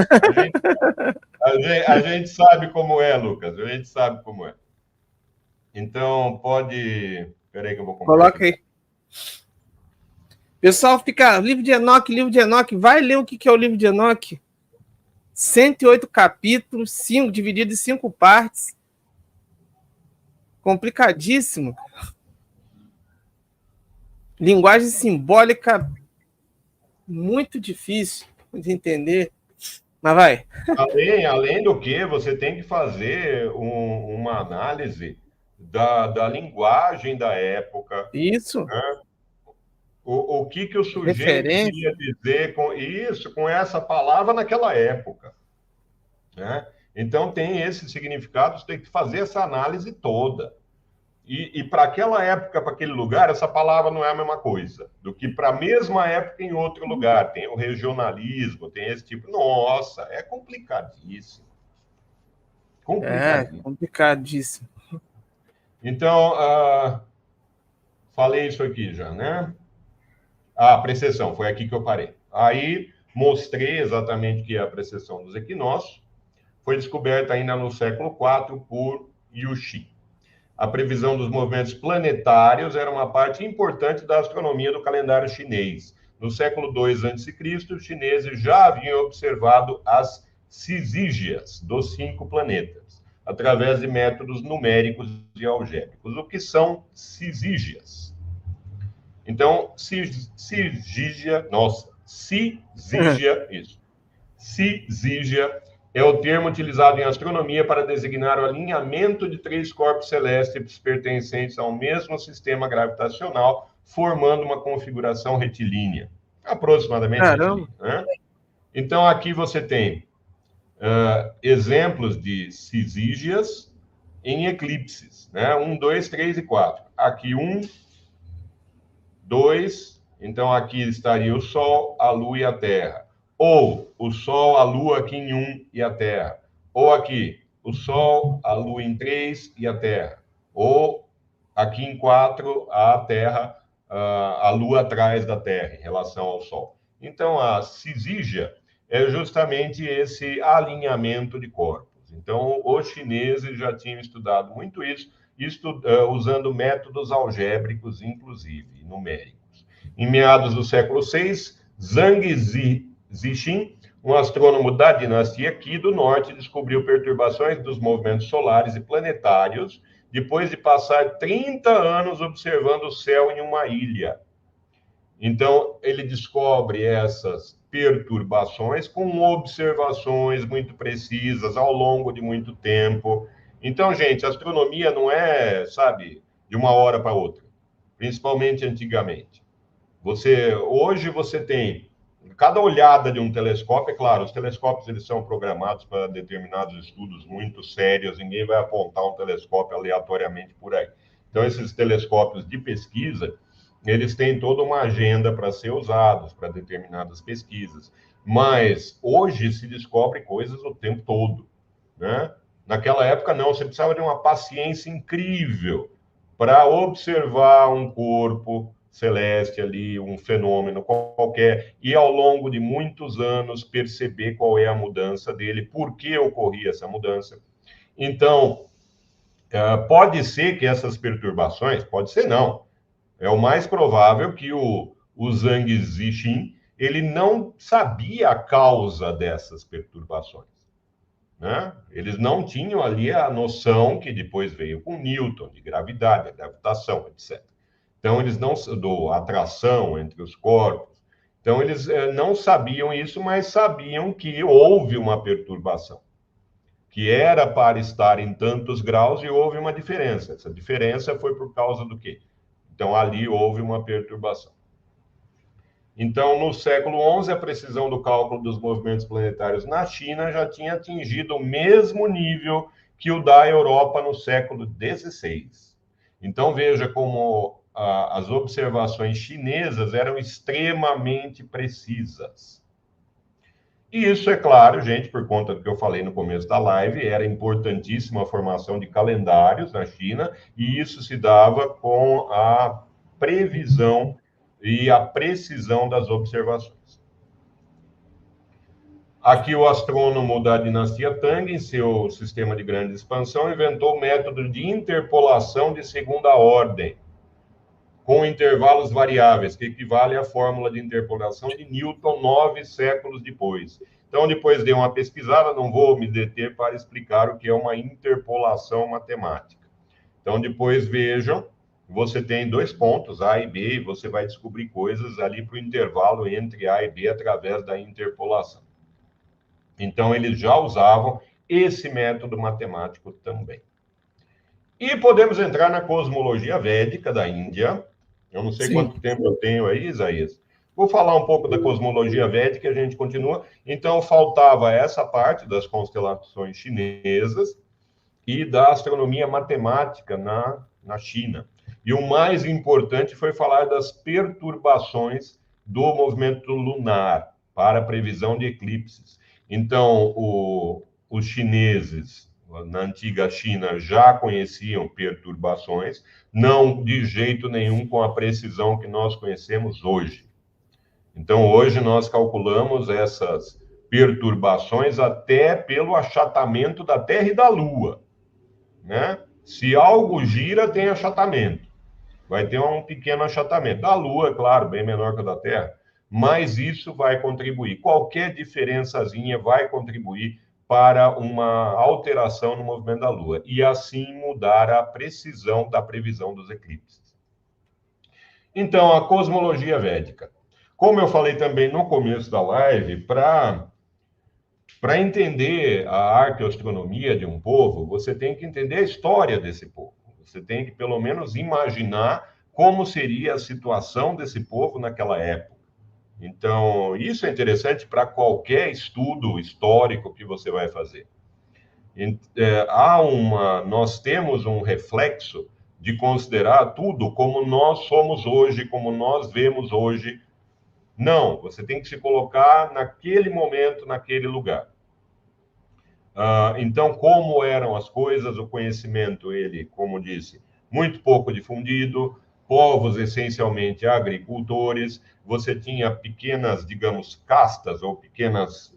a gente sabe como é, Lucas, a gente sabe como é. Então, pode. Espera aí que eu vou Coloca compartilhar. aí. Pessoal, fica livro de Enoque, livro de Enoque. Vai ler o que é o livro de Enoque. 108 capítulos, 5 dividido em 5 partes. Complicadíssimo. Linguagem simbólica muito difícil de entender. Mas vai. Além do que, você tem que fazer uma análise da linguagem da época, Isso. né? O que o sujeito Referência. queria dizer com isso, com essa palavra naquela época, né? Então, tem esse significado, você tem que fazer essa análise toda. E para aquela época, para aquele lugar, essa palavra não é a mesma coisa do que para a mesma época em outro lugar. Tem o regionalismo, tem esse tipo. Nossa, é complicadíssimo. É, Complicadíssimo. complicadíssimo. Então, falei isso aqui já, né? Precessão, foi aqui que eu parei. Aí mostrei exatamente o que é a precessão dos equinócios. Foi descoberta ainda no século IV por Yu Xi. A previsão dos movimentos planetários era uma parte importante da astronomia do calendário chinês. No século II a.C., os chineses já haviam observado as cisígias dos 5 planetas, através de métodos numéricos e algébricos. O que são cisígias? Então, cisígia, isso. Cisígia é o termo utilizado em astronomia para designar o alinhamento de 3 corpos celestes pertencentes ao mesmo sistema gravitacional, formando uma configuração retilínea, aproximadamente Caramba. retilínea, né? Então, aqui você tem exemplos de cisígias em eclipses, né? 1, 2, 3 e 4. Aqui 1, 2, então aqui estaria o Sol, a Lua e a Terra. Ou o Sol, a Lua aqui em 1 e a Terra. Ou aqui, o Sol, a Lua em 3 e a Terra. Ou aqui em 4, a Terra, a Lua atrás da Terra, em relação ao Sol. Então, a cisígia é justamente esse alinhamento de corpos. Então, os chineses já tinham estudado muito isso, usando métodos algébricos, inclusive, numéricos. Em meados do século VI, Zhang Zixin, um astrônomo da dinastia Qi do Norte, descobriu perturbações dos movimentos solares e planetários, depois de passar 30 anos observando o céu em uma ilha. Então, ele descobre essas perturbações com observações muito precisas ao longo de muito tempo. Então, gente, a astronomia não é, sabe, de uma hora para outra, principalmente antigamente. Hoje você tem cada olhada de um telescópio, é claro, os telescópios eles são programados para determinados estudos muito sérios, ninguém vai apontar um telescópio aleatoriamente por aí. Então, esses telescópios de pesquisa, eles têm toda uma agenda para ser usados para determinadas pesquisas. Mas hoje se descobre coisas o tempo todo, né? Naquela época, não, você precisava de uma paciência incrível para observar um corpo celeste ali, um fenômeno qualquer, e ao longo de muitos anos perceber qual é a mudança dele, por que ocorria essa mudança. Então, pode ser que essas perturbações, pode ser não, é o mais provável que o Zhang Zixin, ele não sabia a causa dessas perturbações, né? Eles não tinham ali a noção que depois veio com Newton, de gravidade, a gravitação, etc. Então, eles não do atração entre os corpos. Então, eles não sabiam isso, mas sabiam que houve uma perturbação, que era para estar em tantos graus e houve uma diferença. Essa diferença foi por causa do quê? Então, ali houve uma perturbação. Então, no século XI, a precisão do cálculo dos movimentos planetários na China já tinha atingido o mesmo nível que o da Europa no século XVI. Então, veja como as observações chinesas eram extremamente precisas. E isso, é claro, gente, por conta do que eu falei no começo da live, era importantíssima a formação de calendários na China, e isso se dava com a previsão e a precisão das observações. Aqui o astrônomo da dinastia Tang, em seu sistema de grande expansão, inventou o método de interpolação de segunda ordem, com intervalos variáveis, que equivale à fórmula de interpolação de Newton 9 séculos depois. Então, depois de uma pesquisada, não vou me deter para explicar o que é uma interpolação matemática. Então, depois vejam, você tem 2 pontos, A e B, e você vai descobrir coisas ali para o intervalo entre A e B através da interpolação. Então, eles já usavam esse método matemático também. E podemos entrar na cosmologia védica da Índia. Eu não sei quanto tempo eu tenho aí, Isaías. Vou falar um pouco da cosmologia védica e a gente continua. Então, faltava essa parte das constelações chinesas e da astronomia matemática na China. E o mais importante foi falar das perturbações do movimento lunar para a previsão de eclipses. Então, os chineses, na antiga China, já conheciam perturbações, não de jeito nenhum com a precisão que nós conhecemos hoje. Então, hoje nós calculamos essas perturbações até pelo achatamento da Terra e da Lua, né? Se algo gira, tem achatamento. Vai ter um pequeno achatamento. Da Lua, é claro, bem menor que o da Terra, mas isso vai contribuir. Qualquer diferençazinha vai contribuir para uma alteração no movimento da Lua e assim mudar a precisão da previsão dos eclipses. Então, a cosmologia védica. Como eu falei também no começo da live, para entender a arqueoastronomia de um povo, você tem que entender a história desse povo. Você tem que, pelo menos, imaginar como seria a situação desse povo naquela época. Então, isso é interessante para qualquer estudo histórico que você vai fazer. Nós temos um reflexo de considerar tudo como nós somos hoje, como nós vemos hoje. Não, você tem que se colocar naquele momento, naquele lugar. Então, como eram as coisas, o conhecimento, ele, como disse, muito pouco difundido, povos essencialmente agricultores, você tinha pequenas, digamos, castas ou pequenas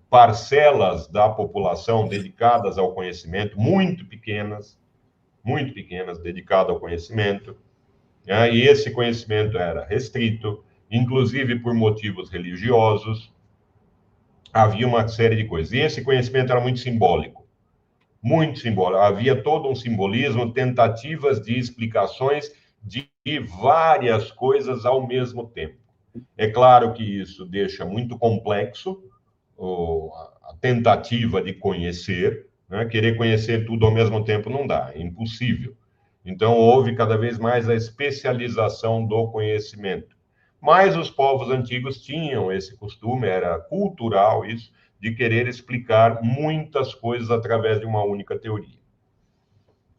parcelas da população dedicadas ao conhecimento, muito pequenas, dedicadas ao conhecimento, né? E esse conhecimento era restrito, inclusive por motivos religiosos. Havia uma série de coisas. E esse conhecimento era muito simbólico. Muito simbólico. Havia todo um simbolismo, tentativas de explicações de várias coisas ao mesmo tempo. É claro que isso deixa muito complexo a tentativa de conhecer, né? Querer conhecer tudo ao mesmo tempo não dá, é impossível. Então, houve cada vez mais a especialização do conhecimento. Mas os povos antigos tinham esse costume, era cultural isso, de querer explicar muitas coisas através de uma única teoria.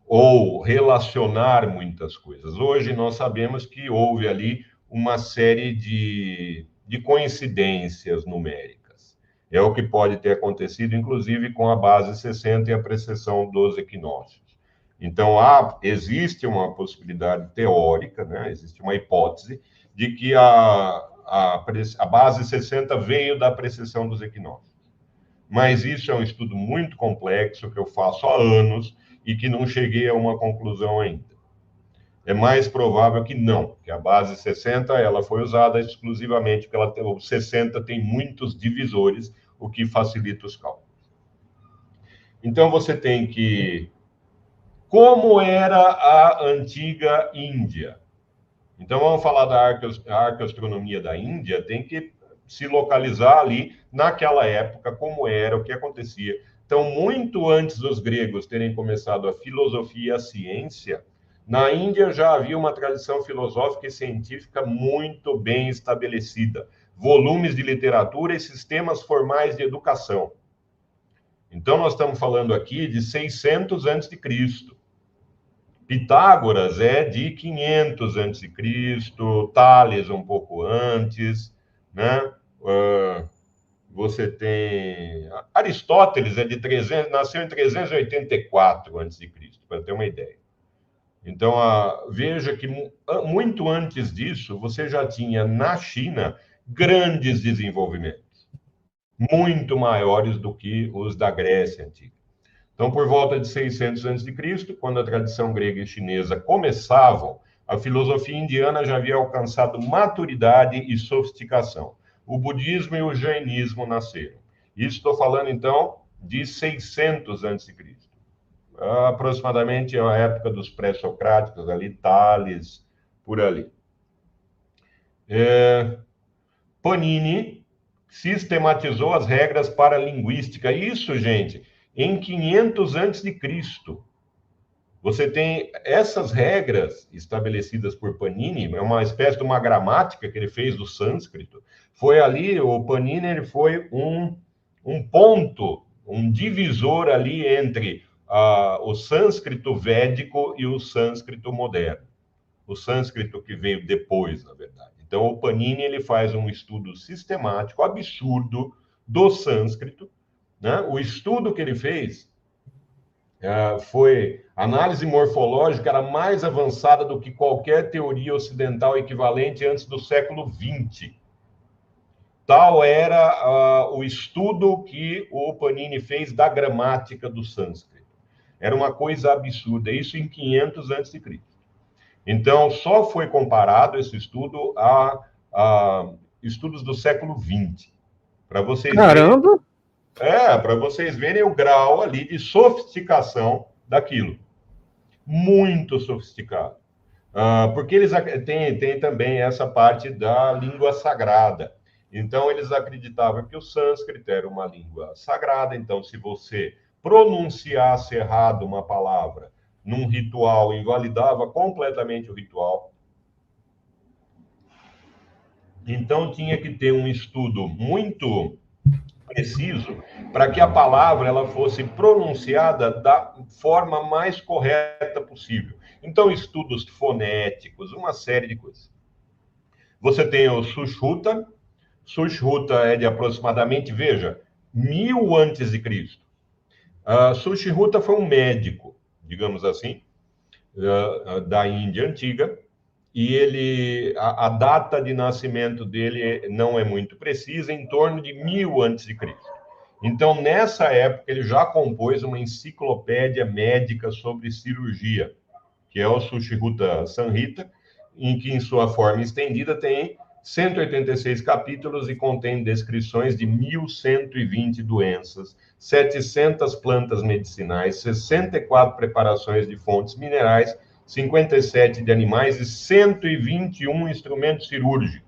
Ou relacionar muitas coisas. Hoje nós sabemos que houve ali uma série de coincidências numéricas. É o que pode ter acontecido, inclusive, com a base 60 e a precessão dos equinócios. Então, existe uma possibilidade teórica, né? Existe uma hipótese de que a base 60 veio da precessão dos equinócios. Mas isso é um estudo muito complexo, que eu faço há anos, e que não cheguei a uma conclusão ainda. É mais provável que não, que a base 60 ela foi usada exclusivamente porque o 60 tem muitos divisores, o que facilita os cálculos. Então, você tem que... Como era a antiga Índia? Então, vamos falar da arqueoastronomia da Índia, tem que se localizar ali naquela época, como era, o que acontecia. Então, muito antes dos gregos terem começado a filosofia e a ciência, na Índia já havia uma tradição filosófica e científica muito bem estabelecida, volumes de literatura e sistemas formais de educação. Então, nós estamos falando aqui de 600 a.C. Pitágoras é de 500 a.C., Tales um pouco antes, né? Você tem Aristóteles é de 300, nasceu em 384 a.C., para ter uma ideia. Então, veja que muito antes disso, você já tinha na China grandes desenvolvimentos, muito maiores do que os da Grécia Antiga. Então, por volta de 600 a.C., quando a tradição grega e chinesa começavam, a filosofia indiana já havia alcançado maturidade e sofisticação. O budismo e o jainismo nasceram. Isso estou falando, então, de 600 a.C., aproximadamente a época dos pré-socráticos, ali, Tales, por ali. Panini sistematizou as regras para a linguística. Isso, gente, em 500 a.C. Você tem essas regras estabelecidas por Panini, é uma espécie de uma gramática que ele fez do sânscrito. Foi ali, o Panini ele foi um ponto, um divisor ali entre o sânscrito védico e o sânscrito moderno. O sânscrito que veio depois, na verdade. Então, o Panini ele faz um estudo sistemático, absurdo, do sânscrito. Né? O estudo que ele fez foi análise morfológica, era mais avançada do que qualquer teoria ocidental equivalente antes do século XX. Tal era o estudo que o Panini fez da gramática do sânscrito. Era uma coisa absurda, isso em 500 a.C. Então, só foi comparado esse estudo a estudos do século XX. Para vocês Caramba! para vocês verem o grau ali de sofisticação daquilo. Muito sofisticado. Porque eles têm também essa parte da língua sagrada. Então, eles acreditavam que o sânscrito era uma língua sagrada. Então, se você pronunciasse errado uma palavra num ritual, invalidava completamente o ritual. Então, tinha que ter um estudo muito preciso para que a palavra ela fosse pronunciada da forma mais correta possível. Então, estudos fonéticos, uma série de coisas. Você tem o Sushruta. Sushruta é de aproximadamente, veja, 1000 antes de Cristo. Sushruta foi um médico, digamos assim, da Índia antiga, e a data de nascimento dele não é muito precisa, em torno de 1000 a.C. Então, nessa época, ele já compôs uma enciclopédia médica sobre cirurgia, que é o Sushruta Samhita, em que, em sua forma estendida, tem 186 capítulos e contém descrições de 1.120 doenças, 700 plantas medicinais, 64 preparações de fontes minerais, 57 de animais e 121 instrumentos cirúrgicos.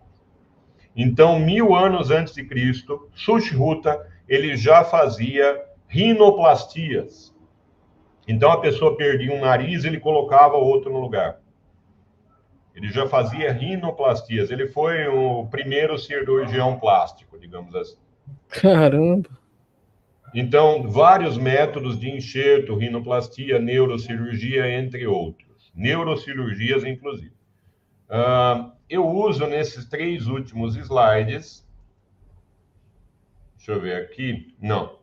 Então, 1000 anos antes de Cristo, Sushruta, ele já fazia rinoplastias. Então, a pessoa perdia um nariz, ele colocava outro no lugar. Ele já fazia rinoplastias. Ele foi o primeiro cirurgião plástico, digamos assim. Caramba! Então, vários métodos de enxerto, rinoplastia, neurocirurgia, entre outros. Neurocirurgias, inclusive. Eu uso nesses 3 últimos slides. Deixa eu ver aqui. Não.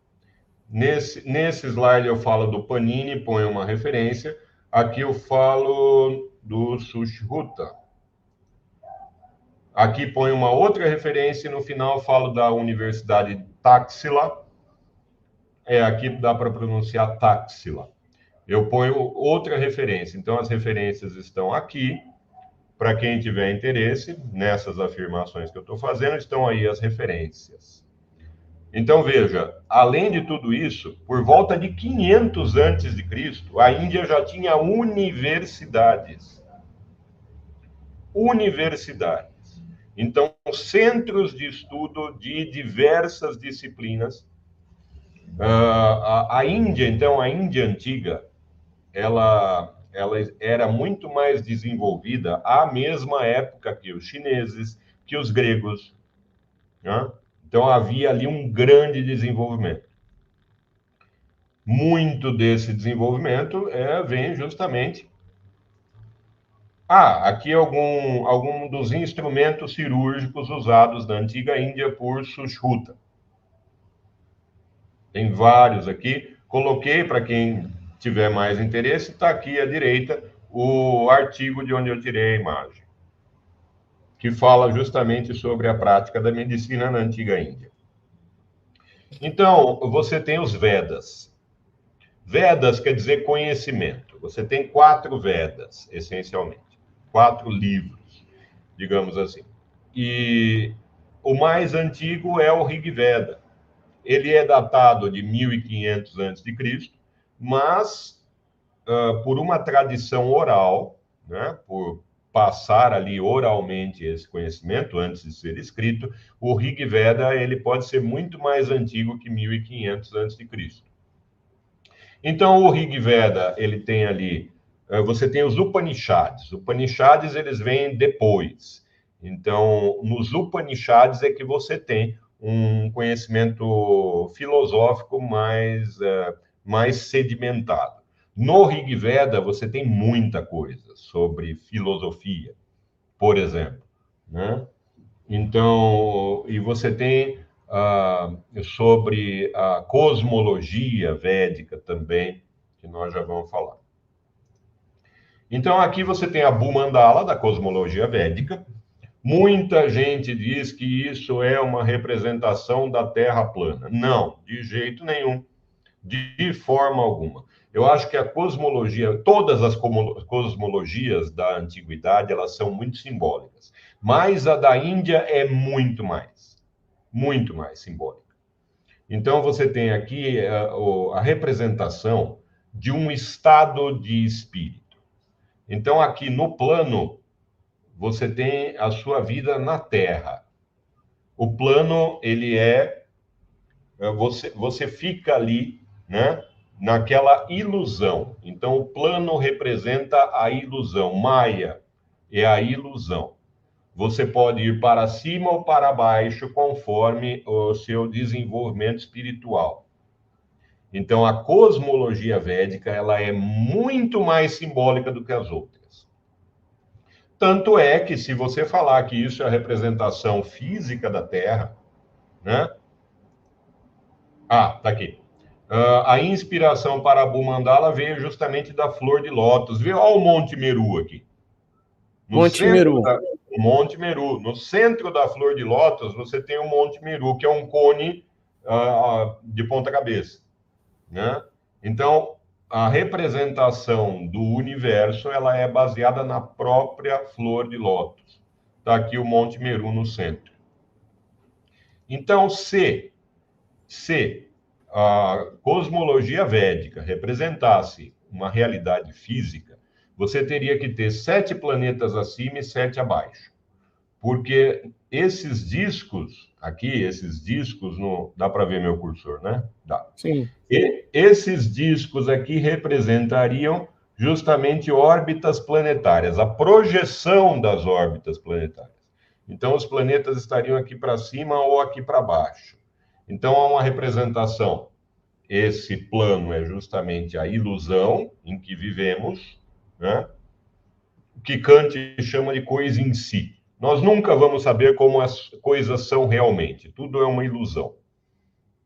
Nesse slide eu falo do Panini, ponho uma referência. Aqui eu falo do Sushruta. Aqui põe uma outra referência e no final falo da Universidade de Taxila. Aqui dá para pronunciar Taxila. Eu ponho outra referência. Então, as referências estão aqui. Para quem tiver interesse nessas afirmações que eu estou fazendo, estão aí as referências. Então, veja, além de tudo isso, por volta de 500 antes de Cristo, a Índia já tinha universidades. Universidades. Então, centros de estudo de diversas disciplinas. A Índia, então, a Índia antiga, ela era muito mais desenvolvida à mesma época que os chineses, que os gregos. Né? Então, havia ali um grande desenvolvimento. Muito desse desenvolvimento vem justamente Aqui algum dos instrumentos cirúrgicos usados na antiga Índia por Sushruta. Tem vários aqui. Coloquei para quem tiver mais interesse, está aqui à direita o artigo de onde eu tirei a imagem, que fala justamente sobre a prática da medicina na antiga Índia. Então, você tem os Vedas. Vedas quer dizer conhecimento. Você tem 4 Vedas, essencialmente. 4 livros, digamos assim. E o mais antigo é o Rig Veda. Ele é datado de 1500 a.C., mas por uma tradição oral, né, por passar ali oralmente esse conhecimento antes de ser escrito, o Rig Veda ele pode ser muito mais antigo que 1500 a.C. Então, o Rig Veda, ele tem ali, você tem os Upanishads. Upanishads, eles vêm depois. Então, nos Upanishads é que você tem um conhecimento filosófico mais sedimentado. No Rig Veda, você tem muita coisa sobre filosofia, por exemplo, né? Então, e você tem sobre a cosmologia védica também, que nós já vamos falar. Então, aqui você tem a Bhumandala, da cosmologia védica. Muita gente diz que isso é uma representação da Terra plana. Não, de jeito nenhum, de forma alguma. Eu acho que a cosmologia, todas as cosmologias da antiguidade, elas são muito simbólicas. Mas a da Índia é muito mais simbólica. Então, você tem aqui a representação de um estado de espírito. Então, aqui no plano, você tem a sua vida na Terra. O plano, ele você fica ali, né, naquela ilusão. Então, o plano representa a ilusão. Maya é a ilusão. Você pode ir para cima ou para baixo conforme o seu desenvolvimento espiritual. Então, a cosmologia védica ela é muito mais simbólica do que as outras. Tanto é que, se você falar que isso é a representação física da Terra, né? Tá aqui. A inspiração para a Bhumandala veio justamente da flor de lótus. Vê, olha o Monte Meru aqui. Monte Meru. Monte Meru. No centro da flor de lótus, você tem o Monte Meru, que é um cone de ponta cabeça, né? Então, a representação do universo ela é baseada na própria flor de lótus. Está aqui o Monte Meru no centro. Então, se a cosmologia védica representasse uma realidade física, você teria que ter 7 planetas acima e 7 abaixo. Porque esses discos, dá para ver meu cursor, né? Dá. Sim. E esses discos aqui representariam justamente órbitas planetárias, a projeção das órbitas planetárias. Então, os planetas estariam aqui para cima ou aqui para baixo. Então, há uma representação. Esse plano é justamente a ilusão em que vivemos, né? Que Kant chama de coisa em si. Nós nunca vamos saber como as coisas são realmente. Tudo é uma ilusão,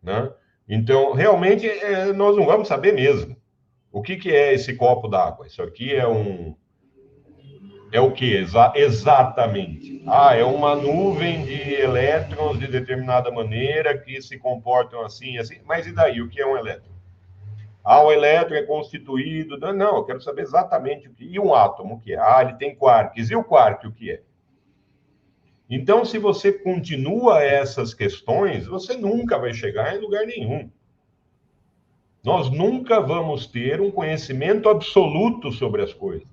né? Então, realmente, nós não vamos saber mesmo. O que é esse copo d'água? Isso aqui é o que exatamente? É uma nuvem de elétrons de determinada maneira que se comportam assim, assim. Mas e daí? O que é um elétron? O elétron é constituído... Não, eu quero saber exatamente o que... E um átomo, o que é? Ele tem quarks. E o quark, o que é? Então, se você continua essas questões, você nunca vai chegar em lugar nenhum. Nós nunca vamos ter um conhecimento absoluto sobre as coisas.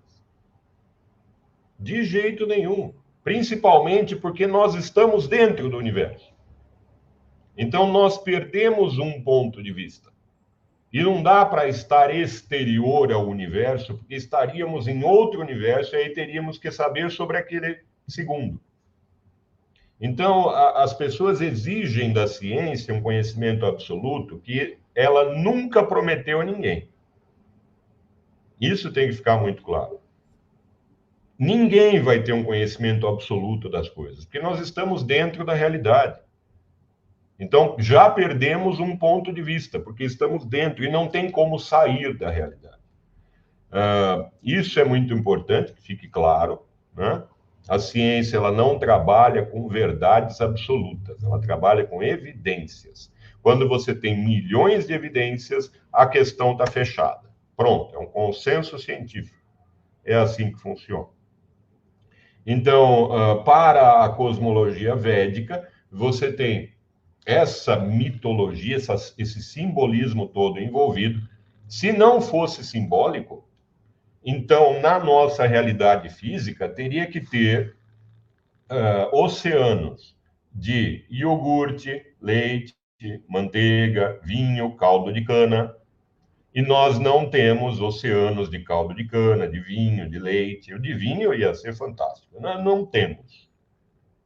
De jeito nenhum. Principalmente porque nós estamos dentro do universo. Então, nós perdemos um ponto de vista. E não dá para estar exterior ao universo, porque estaríamos em outro universo e aí teríamos que saber sobre aquele segundo. Então, as pessoas exigem da ciência um conhecimento absoluto que ela nunca prometeu a ninguém. Isso tem que ficar muito claro. ninguém vai ter um conhecimento absoluto das coisas, porque nós estamos dentro da realidade. Então, já perdemos um ponto de vista, porque estamos dentro e não tem como sair da realidade. Isso é muito importante, que fique claro, né? A ciência ela não trabalha com verdades absolutas, ela trabalha com evidências. Quando você tem milhões de evidências, a questão está fechada. Pronto, é um consenso científico. É assim que funciona. Então, para a cosmologia védica, você tem essa mitologia, esse simbolismo todo envolvido. Se não fosse simbólico, então, na nossa realidade física, teria que ter oceanos de iogurte, leite, manteiga, vinho, caldo de cana. E nós não temos oceanos de caldo de cana, de vinho, de leite. O de vinho ia ser fantástico. Não temos.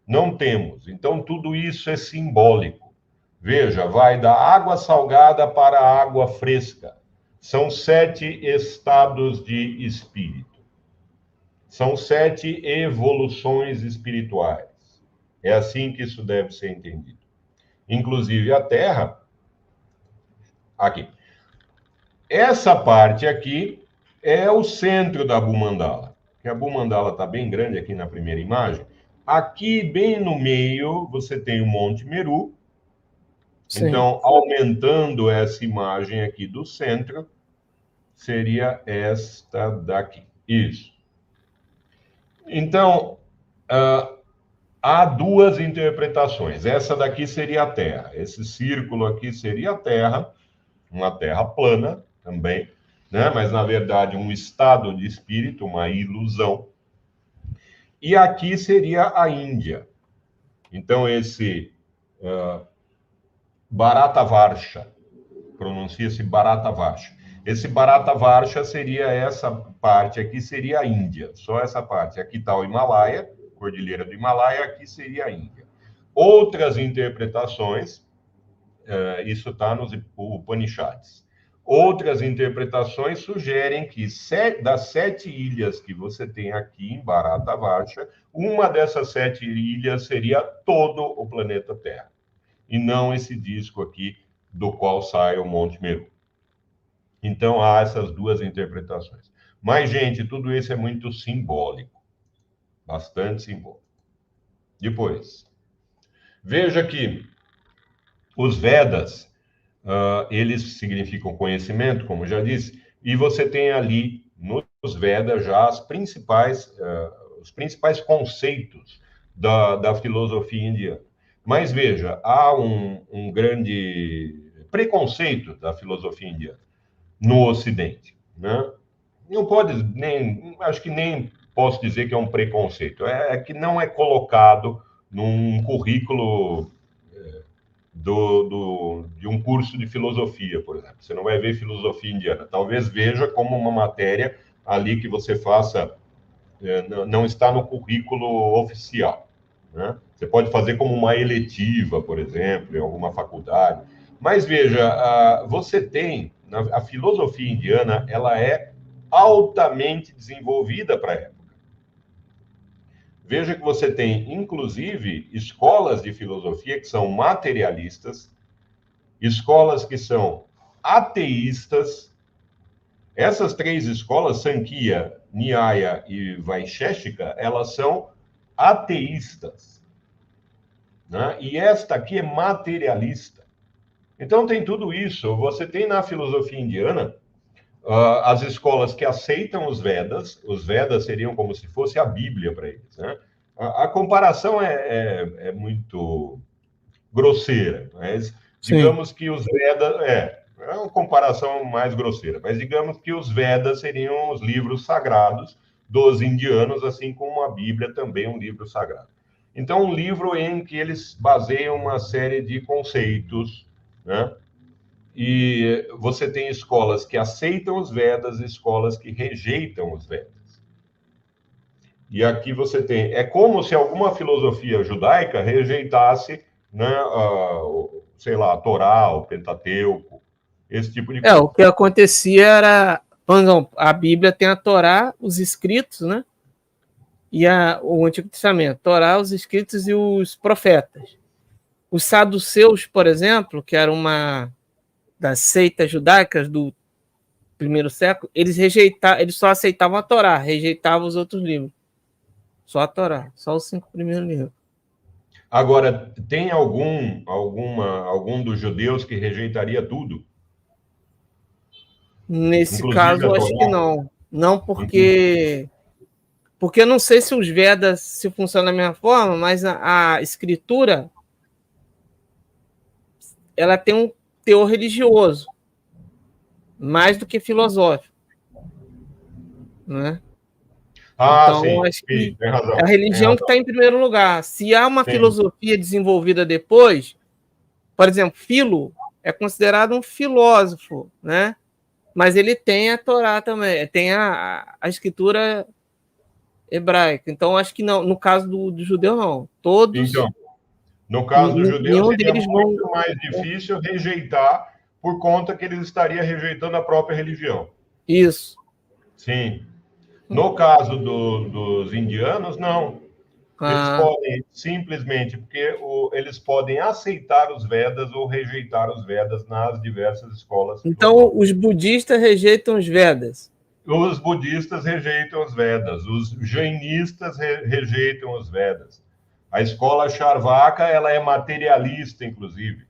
Não temos. Então, tudo isso é simbólico. Veja, vai da água salgada para a água fresca. São 7 estados de espírito. São 7 evoluções espirituais. É assim que isso deve ser entendido. Inclusive, a Terra... Aqui. Essa parte aqui é o centro da Bhumandala. A Bhumandala está bem grande aqui na primeira imagem. Aqui, bem no meio, você tem o Monte Meru. Sim. Então, aumentando essa imagem aqui do centro, seria esta daqui. Isso. Então, há 2 interpretações. Essa daqui seria a Terra. Esse círculo aqui seria a Terra, uma Terra plana também, né? Mas, na verdade, um estado de espírito, uma ilusão. E aqui seria a Índia. Então, esse Bharatavarsha, pronuncia-se Bharatavarsha. Esse Bharatavarsha seria essa parte aqui, seria a Índia, só essa parte. Aqui está o Himalaia, Cordilheira do Himalaia, aqui seria a Índia. Outras interpretações, isso está nos Upanishads. Outras interpretações sugerem que das 7 ilhas que você tem aqui em Bharatavarsha, uma dessas 7 ilhas seria todo o planeta Terra, e não esse disco aqui do qual sai o Monte Meru. Então, há essas 2 interpretações. Mas, gente, tudo isso é muito simbólico. Bastante simbólico. Depois, veja que os Vedas, eles significam conhecimento, como já disse, e você tem ali, nos Vedas, já os principais conceitos da filosofia indiana. Mas, veja, há um grande preconceito da filosofia indiana no Ocidente, né? Não pode nem, acho que nem posso dizer que é um preconceito, é que não é colocado num currículo de um curso de filosofia, por exemplo. Você não vai ver filosofia indiana, talvez veja como uma matéria ali que você faça, não está no currículo oficial, né? Você pode fazer como uma eletiva, por exemplo, em alguma faculdade. Mas veja, você tem a filosofia indiana, ela é altamente desenvolvida para a época. Veja que você tem, inclusive, escolas de filosofia que são materialistas, escolas que são ateístas. Essas 3 escolas, Sankhya, Nyaya e Vaisheshika, elas são ateístas, né? E esta aqui é materialista. Então, tem tudo isso. Você tem na filosofia indiana as escolas que aceitam os Vedas seriam como se fosse a Bíblia para eles, né? A comparação é muito grosseira, mas digamos que os Vedas... É uma comparação mais grosseira, mas digamos que os Vedas seriam os livros sagrados dos indianos, assim como a Bíblia também é um livro sagrado. Então, um livro em que eles baseiam uma série de conceitos, né? E você tem escolas que aceitam os Vedas e escolas que rejeitam os Vedas. E aqui você tem... É como se alguma filosofia judaica rejeitasse, né, sei lá, a Torá, o Pentateuco, esse tipo de coisa. O que acontecia era... A Bíblia tem a Torá, os escritos, né? e o Antigo Testamento, Torá, os escritos e os profetas. Os saduceus, por exemplo, que era uma das seitas judaicas do primeiro século, eles só aceitavam a Torá, rejeitavam os outros livros. Só a Torá, só os 5 primeiros livros. Agora, tem algum dos judeus que rejeitaria tudo? Nesse Inclusive caso, a acho que Torá? não. Não porque eu não sei se os Vedas se funcionam da mesma forma, mas a escritura ela tem um teor religioso mais do que filosófico, né? Então, acho sim, que tem é a razão, tem religião que razão. está em primeiro lugar. Se há uma Sim. filosofia desenvolvida depois, por exemplo, Filo é considerado um filósofo, né? Mas ele tem a Torá também, tem a escritura hebraica. Então, acho que não, no caso do judeu, não. Todos, Então, no caso do judeu, nenhum seria deles vão. muito mais difícil rejeitar por conta que ele estaria rejeitando a própria religião. Isso. Sim. No caso dos indianos, não. Eles podem simplesmente, porque eles podem aceitar os Vedas ou rejeitar os Vedas nas diversas escolas Então, filosóficas. os budistas rejeitam os Vedas. Os budistas rejeitam os Vedas, os jainistas rejeitam os Vedas. A escola Charvaka, ela é materialista, inclusive.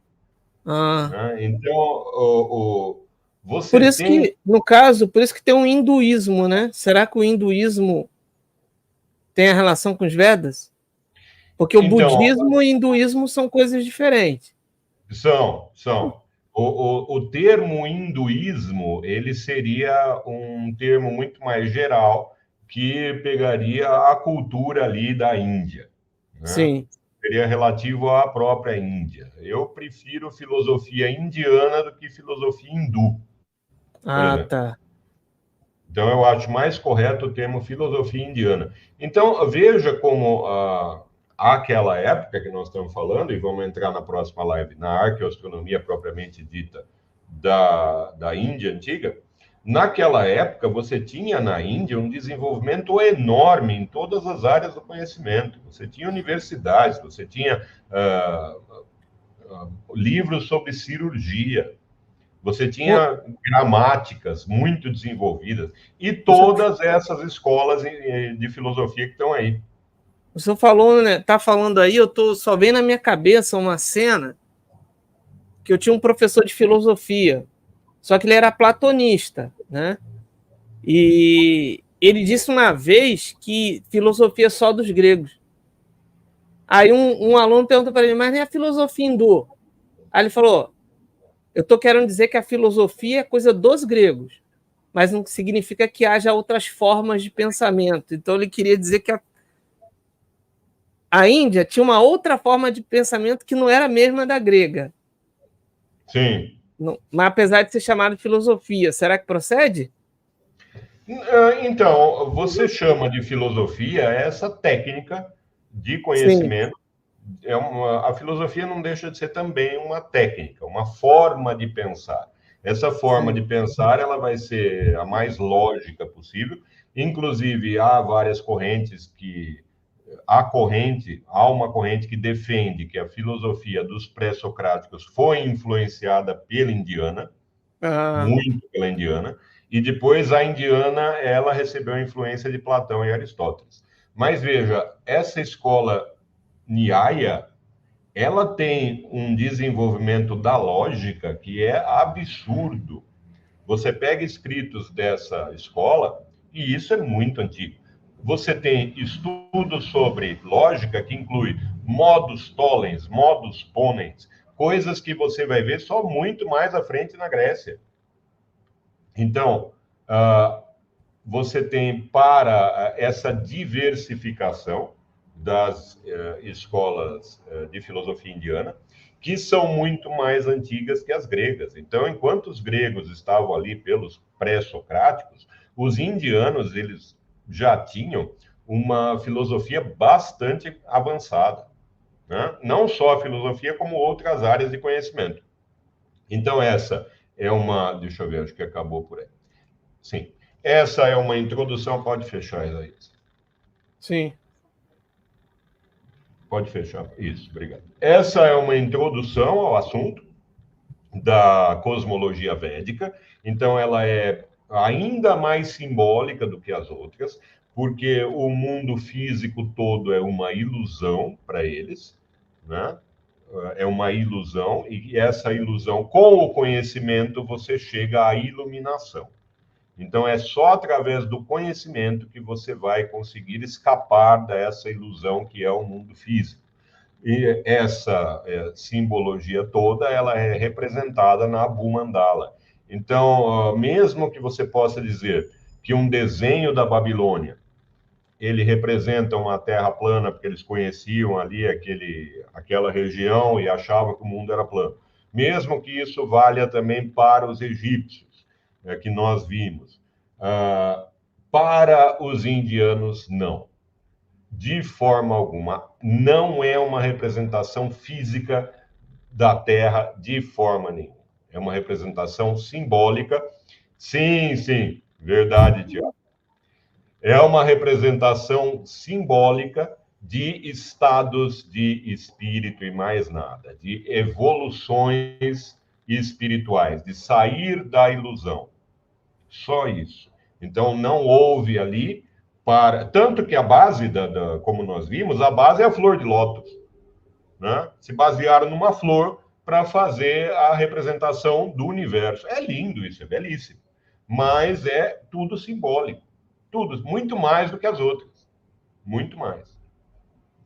Né? Então, Por você isso tem... que, no caso, por isso que tem um hinduísmo, né? Será que o hinduísmo tem a relação com os Vedas? Porque o Então, budismo e o hinduísmo são coisas diferentes. são. O termo hinduísmo, ele seria um termo muito mais geral que pegaria a cultura ali da Índia, né? Sim. Seria relativo à própria Índia. Eu prefiro filosofia indiana do que filosofia hindu, por exemplo. Tá. Então, eu acho mais correto o termo filosofia indiana. Então, veja como aquela época que nós estamos falando, e vamos entrar na próxima live, na arqueoastronomia propriamente dita da Índia antiga, naquela época você tinha na Índia um desenvolvimento enorme em todas as áreas do conhecimento. Você tinha universidades, você tinha livros sobre cirurgia, você tinha gramáticas muito desenvolvidas e todas essas escolas de filosofia que estão aí. O senhor falou, né? Tá falando aí, só vem na minha cabeça uma cena que eu tinha um professor de filosofia, só que ele era platonista, né? E ele disse uma vez que filosofia é só dos gregos. Aí um aluno perguntou para ele, mas nem a filosofia hindu? Aí ele falou, eu estou querendo dizer que a filosofia é coisa dos gregos, mas não significa que haja outras formas de pensamento. Então ele queria dizer que a Índia tinha uma outra forma de pensamento que não era a mesma da grega. Sim. Não, mas apesar de ser chamado de filosofia, será que procede? Então, você chama de filosofia essa técnica de conhecimento. A filosofia não deixa de ser também uma técnica, uma forma de pensar. Essa forma de pensar ela vai ser a mais lógica possível. Inclusive, há várias correntes há uma corrente que defende que a filosofia dos pré-socráticos foi influenciada pela indiana, muito pela indiana, e depois a indiana ela recebeu a influência de Platão e Aristóteles. Mas veja, essa escola Nyaya, ela tem um desenvolvimento da lógica que é absurdo. Você pega escritos dessa escola, e isso é muito antigo. Você tem estudos sobre lógica que inclui modus tollens, modus ponens, coisas que você vai ver só muito mais à frente na Grécia. Então, você tem para essa diversificação das escolas de filosofia indiana, que são muito mais antigas que as gregas. Então, enquanto os gregos estavam ali pelos pré-socráticos, os indianos eles já tinham uma filosofia bastante avançada, né? Não só a filosofia, como outras áreas de conhecimento. Então, essa é uma... Deixa eu ver, acho que acabou por aí. Sim. Essa é uma introdução, pode fechar, Isaías. Sim. Pode fechar. Isso, obrigado. Essa é uma introdução ao assunto da cosmologia védica. Então, ela é ainda mais simbólica do que as outras, porque o mundo físico todo é uma ilusão para eles, né? É uma ilusão, e essa ilusão, com o conhecimento, você chega à iluminação. Então, é só através do conhecimento que você vai conseguir escapar dessa ilusão que é o mundo físico. E essa simbologia toda, ela é representada na Abhu Mandala. Então, mesmo que você possa dizer que um desenho da Babilônia, ele representa uma terra plana, porque eles conheciam ali aquela região e achavam que o mundo era plano. Mesmo que isso valha também para os egípcios, que nós vimos. Para os indianos, não. De forma alguma. Não é uma representação física da Terra de forma nenhuma. É uma representação simbólica. Sim, sim, verdade, Tiago. É uma representação simbólica de estados de espírito e mais nada, de evoluções espirituais, de sair da ilusão. Só isso. Então, não houve ali para. Tanto que a base, como nós vimos, a base é a flor de lótus. Né? Se basearam numa flor para fazer a representação do universo. É lindo isso, é belíssimo. Mas é tudo simbólico. Tudo, muito mais do que as outras. Muito mais.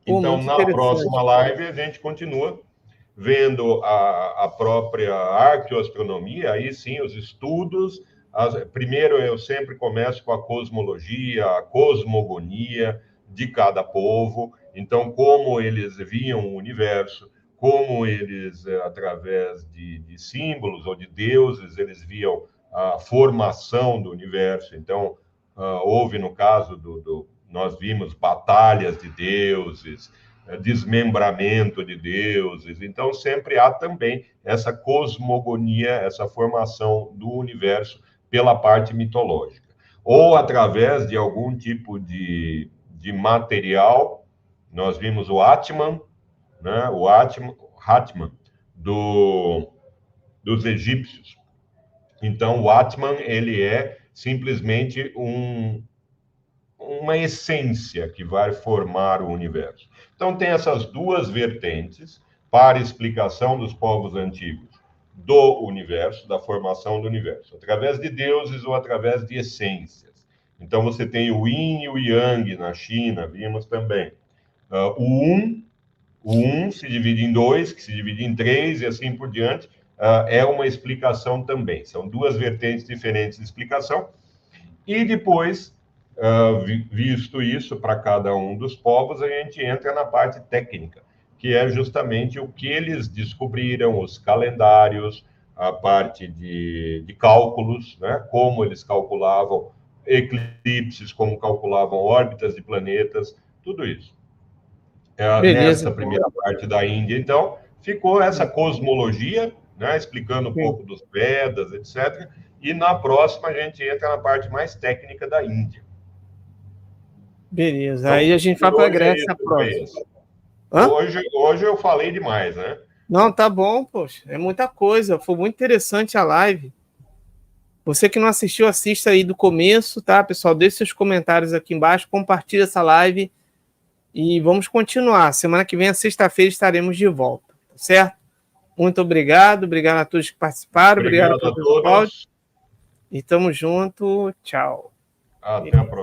Então, na próxima live, a gente continua vendo a própria arqueoastronomia, aí sim, os estudos. Primeiro, eu sempre começo com a cosmologia, a cosmogonia de cada povo. Então, como eles viam o universo, como eles, através de símbolos ou de deuses, eles viam a formação do universo. Então, houve, no caso nós vimos batalhas de deuses, desmembramento de deuses. Então, sempre há também essa cosmogonia, essa formação do universo pela parte mitológica. Ou através de algum tipo de material. Nós vimos o Atman, né? O Atman dos egípcios. Então, o Atman, ele é simplesmente uma essência que vai formar o universo. Então, tem essas duas vertentes para explicação dos povos antigos do universo, da formação do universo, através de deuses ou através de essências. Então, você tem o Yin e o Yang na China, vimos também. O Um se divide em dois, que se divide em três, e assim por diante. É uma explicação também. São duas vertentes diferentes de explicação. E depois, visto isso para cada um dos povos, a gente entra na parte técnica, que é justamente o que eles descobriram, os calendários, a parte de cálculos, né? Como eles calculavam eclipses, como calculavam órbitas de planetas, tudo isso. Nessa primeira parte da Índia, então, ficou essa cosmologia, né? Explicando um pouco dos Vedas, etc., e na próxima a gente entra na parte mais técnica da Índia. Beleza. Então, aí a gente vai para a Grécia próxima. Hoje eu falei demais, né? Não, tá bom, poxa. É muita coisa. Foi muito interessante a live. Você que não assistiu, assista aí do começo, tá, pessoal? Deixe seus comentários aqui embaixo, compartilha essa live e vamos continuar. Semana que vem, sexta-feira, estaremos de volta, certo? Muito obrigado. Obrigado a todos que participaram. Obrigado a todos. E tamo junto. Tchau. Até a próxima.